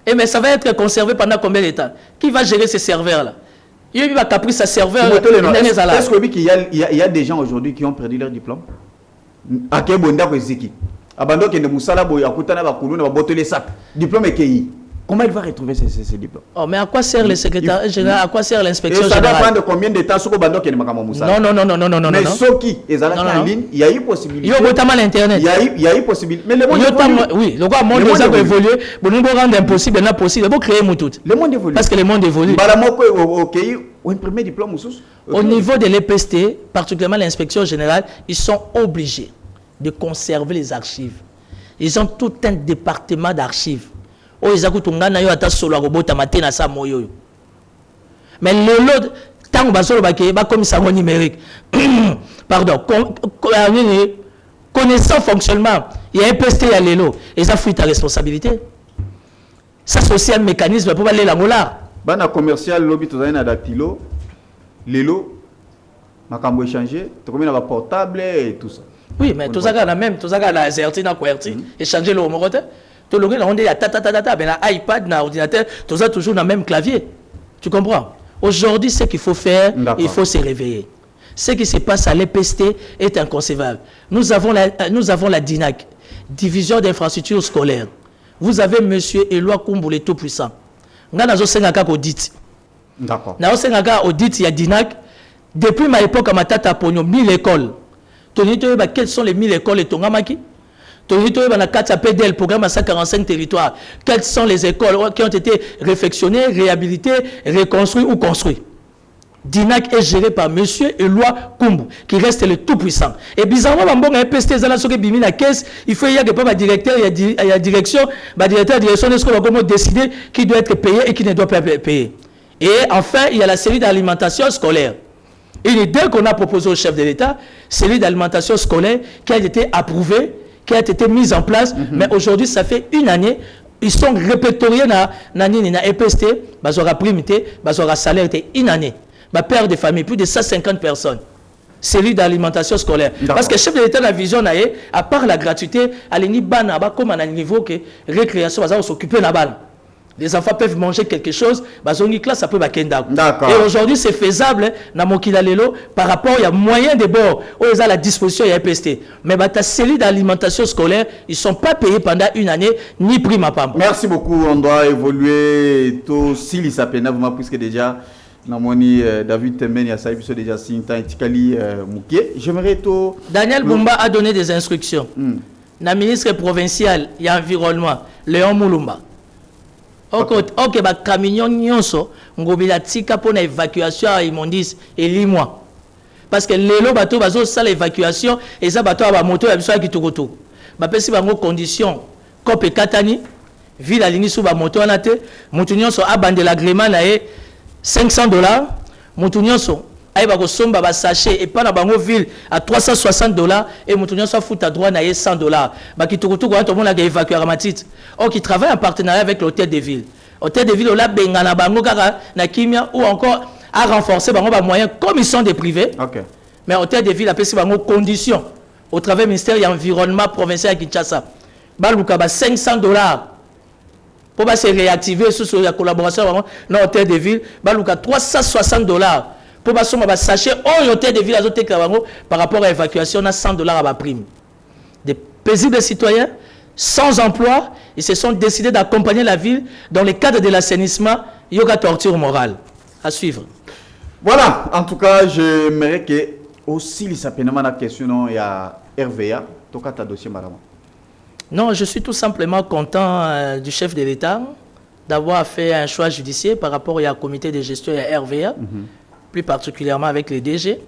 [SPEAKER 2] Et mais ça va être conservé pendant combien de temps? Qui va gérer ces serveurs-là? Il va caprice sa serveur.
[SPEAKER 1] Est-ce qu'il y a des gens aujourd'hui qui ont perdu leur diplôme? ake bonda ko eziki abando ke musala boya kutana ba kuluna ba botole sac diplôme EKI. Comment il va retrouver ces diplômes?
[SPEAKER 2] Oh, mais à quoi sert le secrétaire général? À quoi sert l'inspection générale?
[SPEAKER 1] Ça va prendre combien de temps sur Bando qui est makamo musala?
[SPEAKER 2] Non.
[SPEAKER 1] Mais ceux qui est en ligne, il y a eu possibilité.
[SPEAKER 2] Il y a eu l'internet.
[SPEAKER 1] Il y a eu possibilité. Mais le monde
[SPEAKER 2] évolue. Oui, le monde a évolué. Bon, nous rendre impossible, il possible. Il faut créer tout.
[SPEAKER 1] Le monde évolue.
[SPEAKER 2] Parce que le monde évolue.
[SPEAKER 1] Au premier diplôme
[SPEAKER 2] au niveau de l'EPST, particulièrement l'inspection générale, ils sont obligés de conserver les archives. Ils ont tout un département d'archives. Oh, ils ont tout un ata solo robota matin à sa moyo. Mais le lot, tant que basolo baké, ba comme ça numérique. Pardon, connaissant fonctionnement, il y a un EPST, il y a l'élo. Et ça fuit ta responsabilité. Ça c'est aussi un mécanisme pour aller la molar.
[SPEAKER 1] Bana commercial lobby to na dactylo, l'élo, makambo échanger, to comme na portable et tout ça.
[SPEAKER 2] Oui, mais tout ça quand même, tout ça quand la zerti na QWERTY, échanger le momote. Tout le monde a ta mais la iPad, na ordinateur, tout ça toujours dans le même clavier. Tu comprends? Aujourd'hui, ce qu'il faut faire, il faut se réveiller. Ce qui se passe à l'EPST est inconcevable. Nous avons la DINAC, Division d'infrastructures scolaires. Vous avez M. Éloi Koumbo, le tout-puissant. Nous avons un audit.
[SPEAKER 1] D'accord.
[SPEAKER 2] Nous avons un audit, il y a DINAC. Depuis ma époque, à ma tata Pogno, 1000 écoles. Quelles sont les 1000 écoles et Tongamaki? Le programme à 145 territoires. Quelles sont les écoles qui ont été réfectionnées, réhabilitées, reconstruites ou construites? DINAC est géré par M. Éloi Koumbo, qui reste le tout-puissant. Et bizarrement, il faut y avoir un directeur, il y a direction, directeur de direction de ce qu'on va décider qui doit être payé et qui ne doit pas être payé. Et enfin, il y a la série d'alimentation scolaire. Une idée qu'on a proposée au chef de l'État, série d'alimentation scolaire qui a été approuvée, qui a été mise en place, mais aujourd'hui, ça fait une année. Ils sont répertoriés dans EPST, ils auront primité, ils auront salaire une année. Père de famille, plus de 150 personnes. Série d'alimentation scolaire. Parce que le chef de l'État, la vision, à part la gratuité, elle est comme à un niveau que récréation, va s'occuper de la balle. Les enfants peuvent manger quelque chose, ça peut et aujourd'hui, c'est faisable par rapport, il y a moyen de bord, où ils ont la disposition, il y a EPST. Mais ta série d'alimentation scolaire, ils ne sont pas payés pendant une année, ni prime à PAM.
[SPEAKER 1] Merci beaucoup, on doit évoluer tout si ça peine, vous puisque déjà, David Temen, il y a ça, déjà j'aimerais tout.
[SPEAKER 2] Daniel Bumba a donné des instructions. Le ministre provincial, il y a environnement, Léon Moulumba. Ok, bah camion nyonso, ngobila tika pour l'évacuation à Imondis et Limois. Parce que les lots bateaux bazo ça l'évacuation et ça bateau à moto à biso qui tokoto. Bah pesi bango condition copé katani ville à ligne sous ba moto na te, moto nyonso abande l'agrément na e $500, moto nyonso ay ba ko somba ba sachet et pas na bango ville à $360 et moto nyonso fout à droit na e $100. Bah qui tokoto ko to mona ga évacuer Ramatit. Or qui travaille en partenariat avec l'hôtel de ville. Hôtel de ville, on a bengana bango kaka na kimia ou encore à renforcer bango ba moyens comme ils sont des privés.
[SPEAKER 1] Okay.
[SPEAKER 2] Mais hôtel de ville a payé bango conditions au travers du ministère de l'environnement provincial à Kinshasa. Baluka ba $500 pour se réactiver sous la collaboration dans l'hôtel de ville. Baluka $360 pour ba sachet au hôtel de ville à zoté bango par rapport à l'évacuation na $100 à ba prime. Des paisibles citoyens sans emploi, ils se sont décidés d'accompagner la ville dans le cadre de l'assainissement. Il y aura torture morale. À suivre.
[SPEAKER 1] Voilà, en tout cas, j'aimerais que aussi les sapénements la question il y a RVA. Toka ta dossier madame.
[SPEAKER 2] Non, je suis tout simplement content du chef de l'État d'avoir fait un choix judiciaire par rapport au comité de gestion et à RVA, plus particulièrement avec les DG.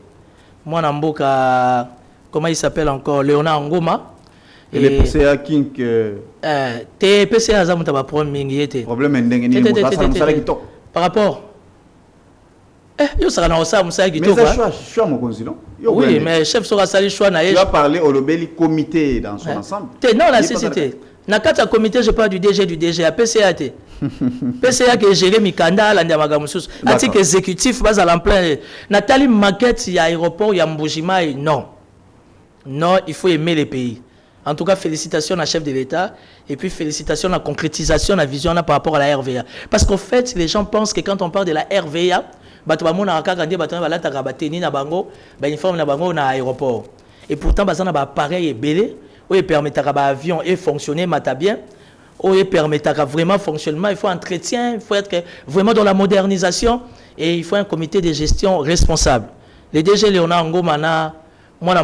[SPEAKER 2] Moi, Namboka, comment il s'appelle encore, Léonard Ngoma.
[SPEAKER 1] Et les PCA King
[SPEAKER 2] PCA ça m'a problème par rapport yo ça na ça musa qui
[SPEAKER 1] to choix mon consulat
[SPEAKER 2] oui mais chef sera sali choix na
[SPEAKER 1] tu as parlé au lobby comité dans son ensemble
[SPEAKER 2] non la société na kata comité je parle du DG à PCA PCA que géré Mikanda la ndamaga mususu article exécutif bas à l'emploi Nathalie maquette il y a aéroport il y a Mbujima non il faut aimer les pays. En tout cas, félicitations à chef de l'État et puis félicitations à la concrétisation de la vision par rapport à la RVA. Parce qu'en fait, les gens pensent que quand on parle de la RVA, il y a un uniforme dans l'aéroport. Et pourtant, il y a un appareil belé, où il permet à l'avion de fonctionner bien, où il permet à vraiment fonctionnement. Il faut entretien, il faut être vraiment dans la modernisation et il faut un comité de gestion responsable. Le DG Léonard Ngomana, moi,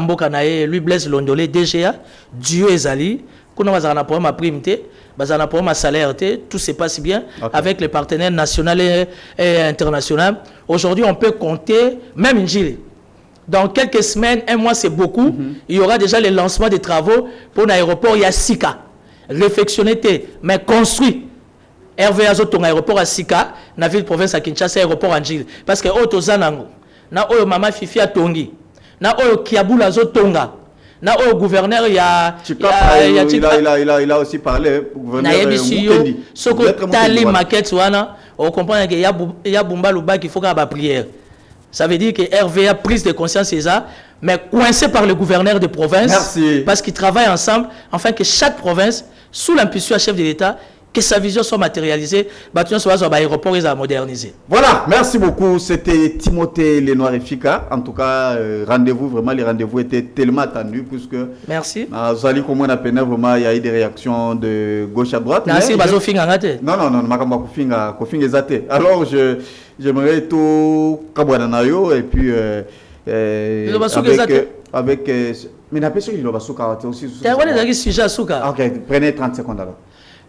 [SPEAKER 2] lui Blaise Londolé, DGA, Dieu Ezali, qu'on a un problème à primité, un problème à salaire, tout se passe bien avec les partenaires nationaux et internationaux. Aujourd'hui, on peut compter, même une gilet. Dans quelques semaines, un mois, c'est beaucoup. Il y aura déjà le lancement des travaux pour l'aéroport. Il y a Sika. Réfectionné, mais construit. RVA ton aéroport à Sika, dans la ville province à Kinshasa, aéroport en Gilles. Parce que Otozanango, na Oyo Mama Fifi à Tongi, na Oyo Kiabula Zotonga, na Oyo gouverneur, il a
[SPEAKER 1] aussi parlé.
[SPEAKER 2] Na Yebisiyo, Soko Tali Maquette, on comprend qu'il y a Bumba Luba qu'il faut qu'il y ait prière. Ça veut dire que RVA prise de conscience c'est ça, mais coincé par le gouverneur de province.
[SPEAKER 1] Merci.
[SPEAKER 2] Parce qu'ils travaillent ensemble, afin que chaque province, sous l'impulsion du chef de l'État, que sa vision soit matérialisée, l'aéroport est modernisé.
[SPEAKER 1] Voilà, merci beaucoup. C'était Timothée Lenoir et Fika. En tout cas, rendez-vous, vraiment, les rendez-vous étaient tellement attendus, puisque.
[SPEAKER 2] Merci.
[SPEAKER 1] Zali, comme on appelle, vraiment, il y a eu des réactions de gauche à droite.
[SPEAKER 2] Merci,
[SPEAKER 1] non, alors, j'aimerais tout Kabouananayo et puis. Avec. Mais n'a pas sûr qu'il va souka aussi. Ok, prenez 30 secondes alors.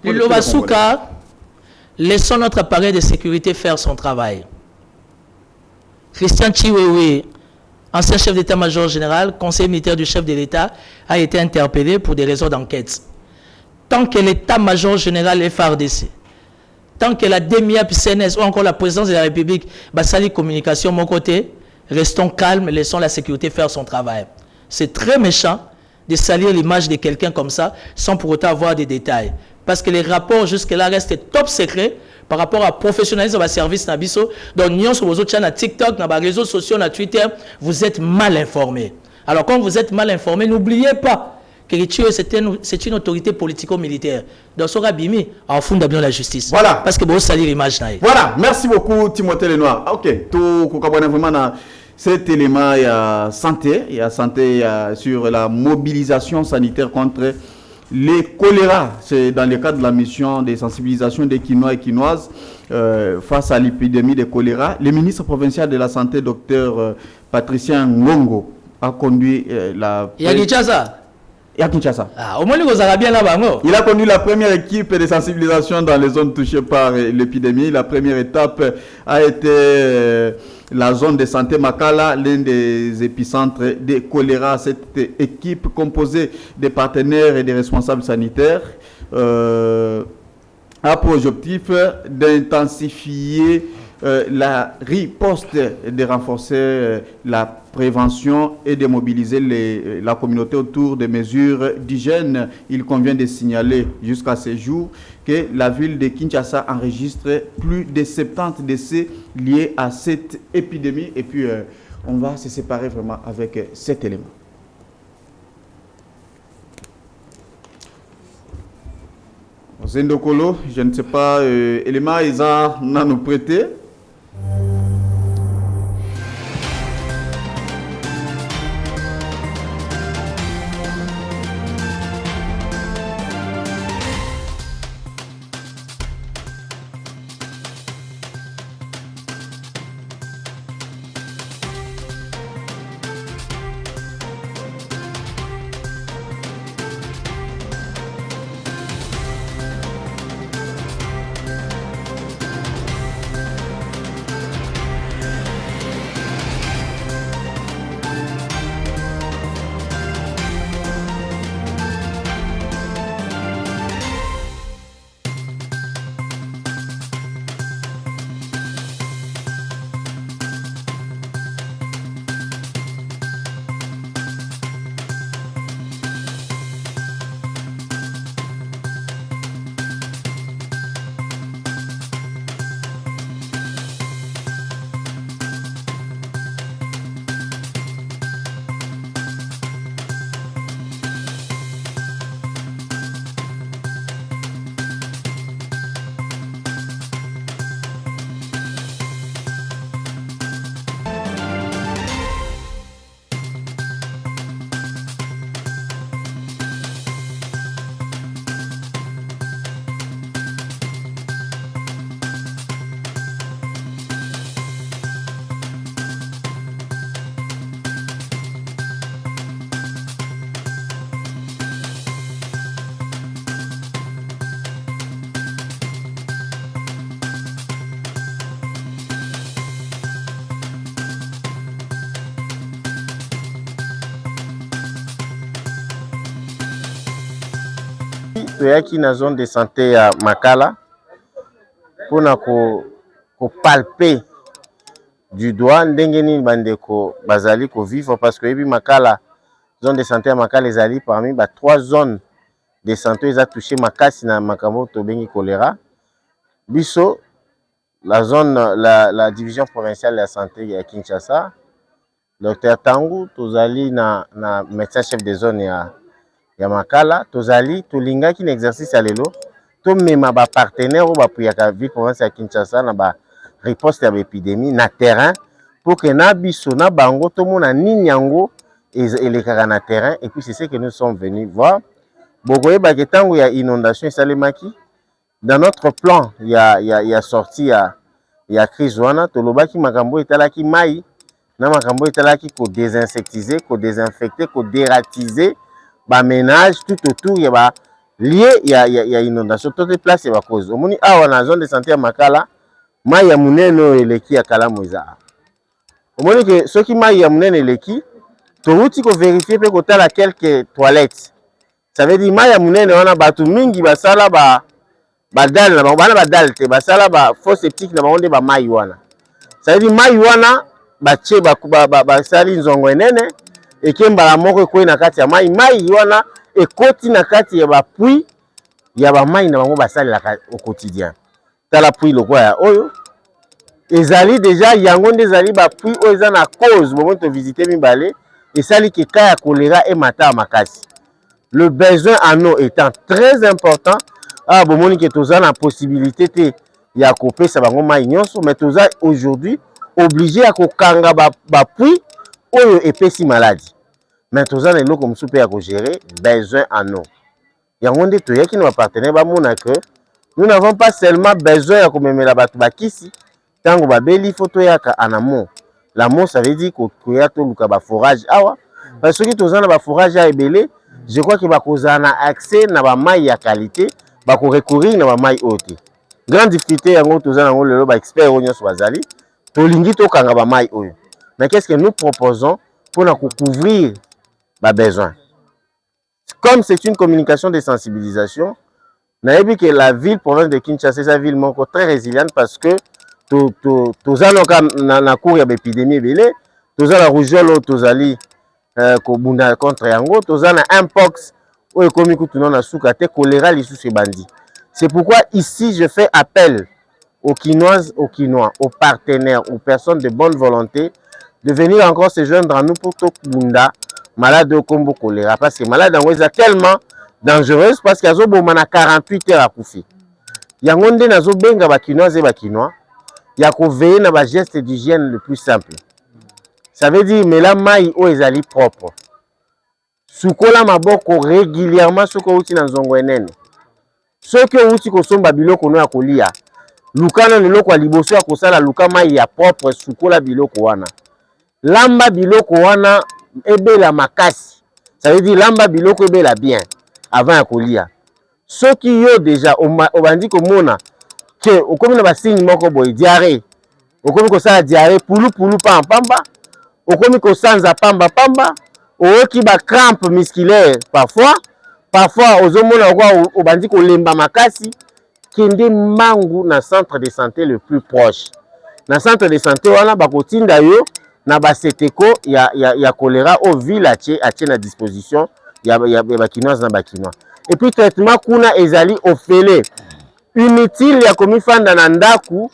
[SPEAKER 2] Lobasuka, laissons notre appareil de sécurité faire son travail. Christian Chiwewe, ancien chef d'état-major général, conseiller militaire du chef de l'État, a été interpellé pour des raisons d'enquête. Tant que l'état-major général FARDC, tant que la DEMIAP CNS ou encore la présidence de la République, Bassali Communication, mon côté, restons calmes, laissons la sécurité faire son travail. C'est très méchant de salir l'image de quelqu'un comme ça sans pour autant avoir des détails. Parce que les rapports jusque-là restent top secrets par rapport à professionnalisme de service Nabiso. Donc, nous sur vos autres chaînes, TikTok, dans les réseaux sociaux, dans Twitter, vous êtes mal informés. Alors, quand vous êtes mal informés, n'oubliez pas que c'est une autorité politico-militaire. Donc, ça aura bimi en fond de la justice.
[SPEAKER 1] Voilà.
[SPEAKER 2] Parce que vous salir l'image.
[SPEAKER 1] Voilà. Merci beaucoup, Timothée Lenoir. Ok. Tout vraiment cet élément, il y a santé. Il y a santé sur la mobilisation sanitaire contre les choléra. C'est dans le cadre de la mission de sensibilisation des Quinois et Quinoises face à l'épidémie de choléra. Le ministre provincial de la Santé, Dr Patricien Ngongo, a conduit la...
[SPEAKER 2] Il y a Kinshasa.
[SPEAKER 1] Il y a Kinshasa.
[SPEAKER 2] Ah, au moins, vous avez bien là-bas.
[SPEAKER 1] Il a conduit la première équipe de sensibilisation dans les zones touchées par l'épidémie. La première étape a été la zone de santé Makala, l'un des épicentres de choléra. Cette équipe composée de partenaires et de responsables sanitaires a pour objectif d'intensifier la riposte, de renforcer la prévention et de mobiliser la communauté autour des mesures d'hygiène. Il convient de signaler jusqu'à ce jour que la ville de Kinshasa enregistre plus de 70 décès liés à cette épidémie. Et puis, on va se séparer vraiment avec cet élément. Zendokolo, je ne sais pas, élément, ils ont nous prêté.
[SPEAKER 3] toyaki na zone de santé ya Makala pona ko palper du doigt ndenge nini bandeko bazali ko vivre parce que ebi Makala zone de santé ya Makala ezali parmi 3 zones de santé eza touché makasi na makambo tobengi choléra. Biso la zone la division provinciale de la santé à Kinshasa, Dr Tangu tozali na médecin chef de zone ya Makala, tozali tolingaki na exercice ya lelo to mema ba partenaire ou ba puyaka ville province ya Kinshasa na ba riposte ya épidémie na terrain pour que na biso na bango to mona nini yango elekaka na terrain. Et puis c'est ce que nous sommes venus voir. Bokoye ba ketango ya inondation esalemaki dans notre plan il y a sorti ya crise wana tolobaki makambo etalaki mai na makambo etalaki ko désinsectiser ko désinfecter ko dératiser ba ménage tout autour ya ba lié ya inondation toutes les places ya ba cause omoni awa na zone de santé ya Makala mai ya munene eleki ya Kalamu eza omoni ke soki mai ya munene eleki touti ko vérifier pe ko tala quelques toilettes. Ça veut dire mai ya munene wana batu mingi basala badal na bana badal te basala ba fosse septique na bango ba mai wana. Ça veut dire mai wana batie basali nzongo enene ekembala moko ekoi na kati ya mai wana ekoti na kati ya ba puits ya ba mai na bango basali au quotidien. Tala puits lokwa ya oyo ezali déjà yango nde ezali ba puits oyo eza na cause bon to visiter mibale esali ke ka ya choléra et mata makasi. Le besoin en eau étant très important, bon moni que toza na possibilité te ya kopesa bango mai nyonso, mais toza aujourd'hui obligé à kokanga ba puits oyo epesi maladie. Mais toza na eloko mosusu pe ya ko gérer besoin en eau. Yango nde toyaki na ba partenaire ba mona que nous n'avons pas seulement besoin ya komemela batu bakisi tango babeli photo yaka en amont. L'amont ça veut dire koya to luka ba forage awa parce que toza na ba forage a ebele. Je crois que bakoza na accès na ba mai ya qualité bako recourir na ba mai ote. Grande difficulté yango toza nango lelo ba expert onyo so bazali tolingi to kanga ba mai oyo. Mais qu'est-ce que nous proposons pour na couvrir ba besoin? Comme c'est une communication de sensibilisation, naebi que la ville province de Kinshasa c'est une ville moko très résiliente parce que toza na cour ya épidémie belé, toza la rougeole tozali kobunda contre yango toza na mpox oyo komi kutuno na suka te choléra lisusu bandi. C'est pourquoi ici je fais appel aux Kinoises, aux Kinois, aux partenaires, aux personnes de bonne volonté de venir encore se joindre à nous pour to bunda malade de combo choléra parce que malade yango est tellement dangereuse parce qu'il y a boma na 48 heures à kufi. Yango nde nazo benga ba Kinoises et ba Kinois ya ko veiller na ba geste d'hygiène le plus simple. Ça veut dire mais la mai o ezali propre. Sukola maboko régulièrement soko uti na nzongo enene. Soki uti kosomba biloko no ya kolia. Lukana leloko liboso ya kosala luka mai ya propre sukola biloko wana. Lamba biloko wana ebela makasi. Ça veut dire lamba biloko ebela bien avant ya kolia. Soki yo déjà obandi komona ke okomi na ba signe moko boy diarrhée. Okomi kosala diarrhée pulu pamba. Okomi kosanza pamba oki ba crampe musculaire parfois ozomona kwa obandi ko lemba makasi kende mangu na centre de santé le plus proche. Na centre de santé wana bakotinda yo na ba seteko ya choléra au ville atie na disposition ya bakinoise na bakinois. Et puis traitement kuna ezali ofele inutile ya komifanda na ndaku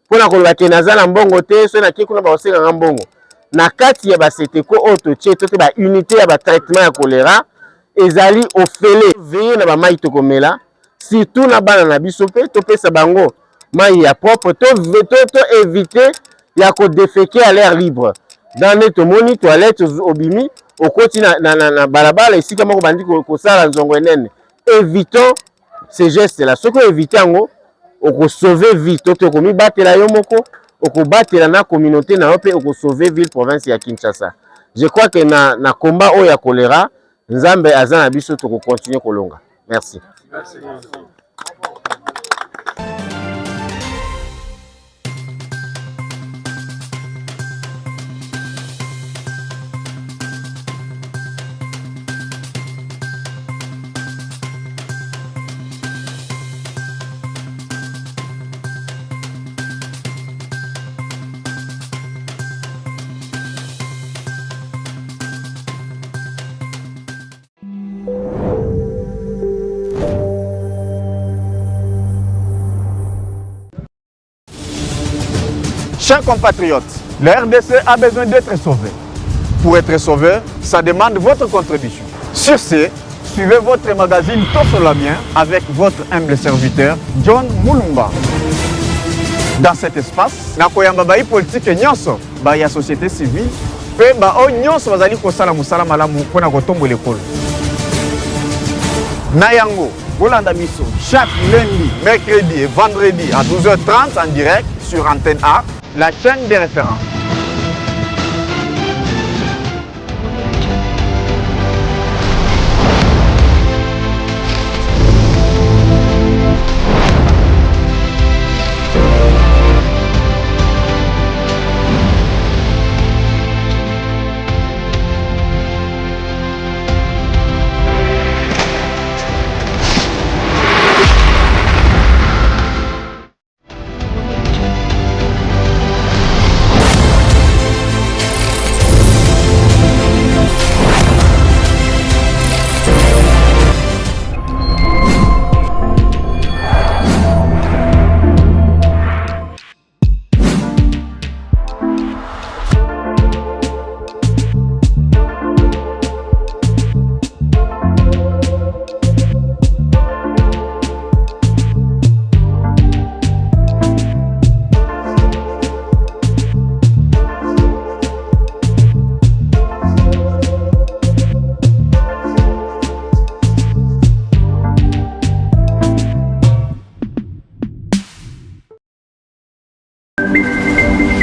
[SPEAKER 3] pona koloba kenaza na mbongo te so na kikuna ba osenga mbongo. Na kati ya baseteko oto tche tote ba unité ya ba traitement ya choléra ezali ofele veiller na ba mai tokomela surtout na bana na biso pe to pesa bango mai ya propre to éviter ya ko déféquer à l'air libre dans les tomoni toilette obimi okoti na balabala esika moko bandi ko sala nzongo enene. Évitons ces gestes là soko éviter ngo oko sauver vie to komi batela yo moko okobatela na communauté na pe oko sauver ville province ya Kinshasa. Je crois que na combat o ya choléra nzambe azana biso to ko continuer kolonga. Merci. Merci.
[SPEAKER 1] Chers compatriotes, la RDC a besoin d'être sauvée. Pour être sauvé, ça demande votre contribution. Sur ce, suivez votre magazine Tosolamien avec votre humble serviteur John Moulumba. Dans cet espace, nakoyamba bai politique nyonso, bai ya société civile, pe ba o nyonso bazali kosala musala malamu pona kotombola ekolo. Nayango, Bolanda Misso, chaque lundi, mercredi et vendredi à 12h30 en direct sur Antenne A, la chaîne des références.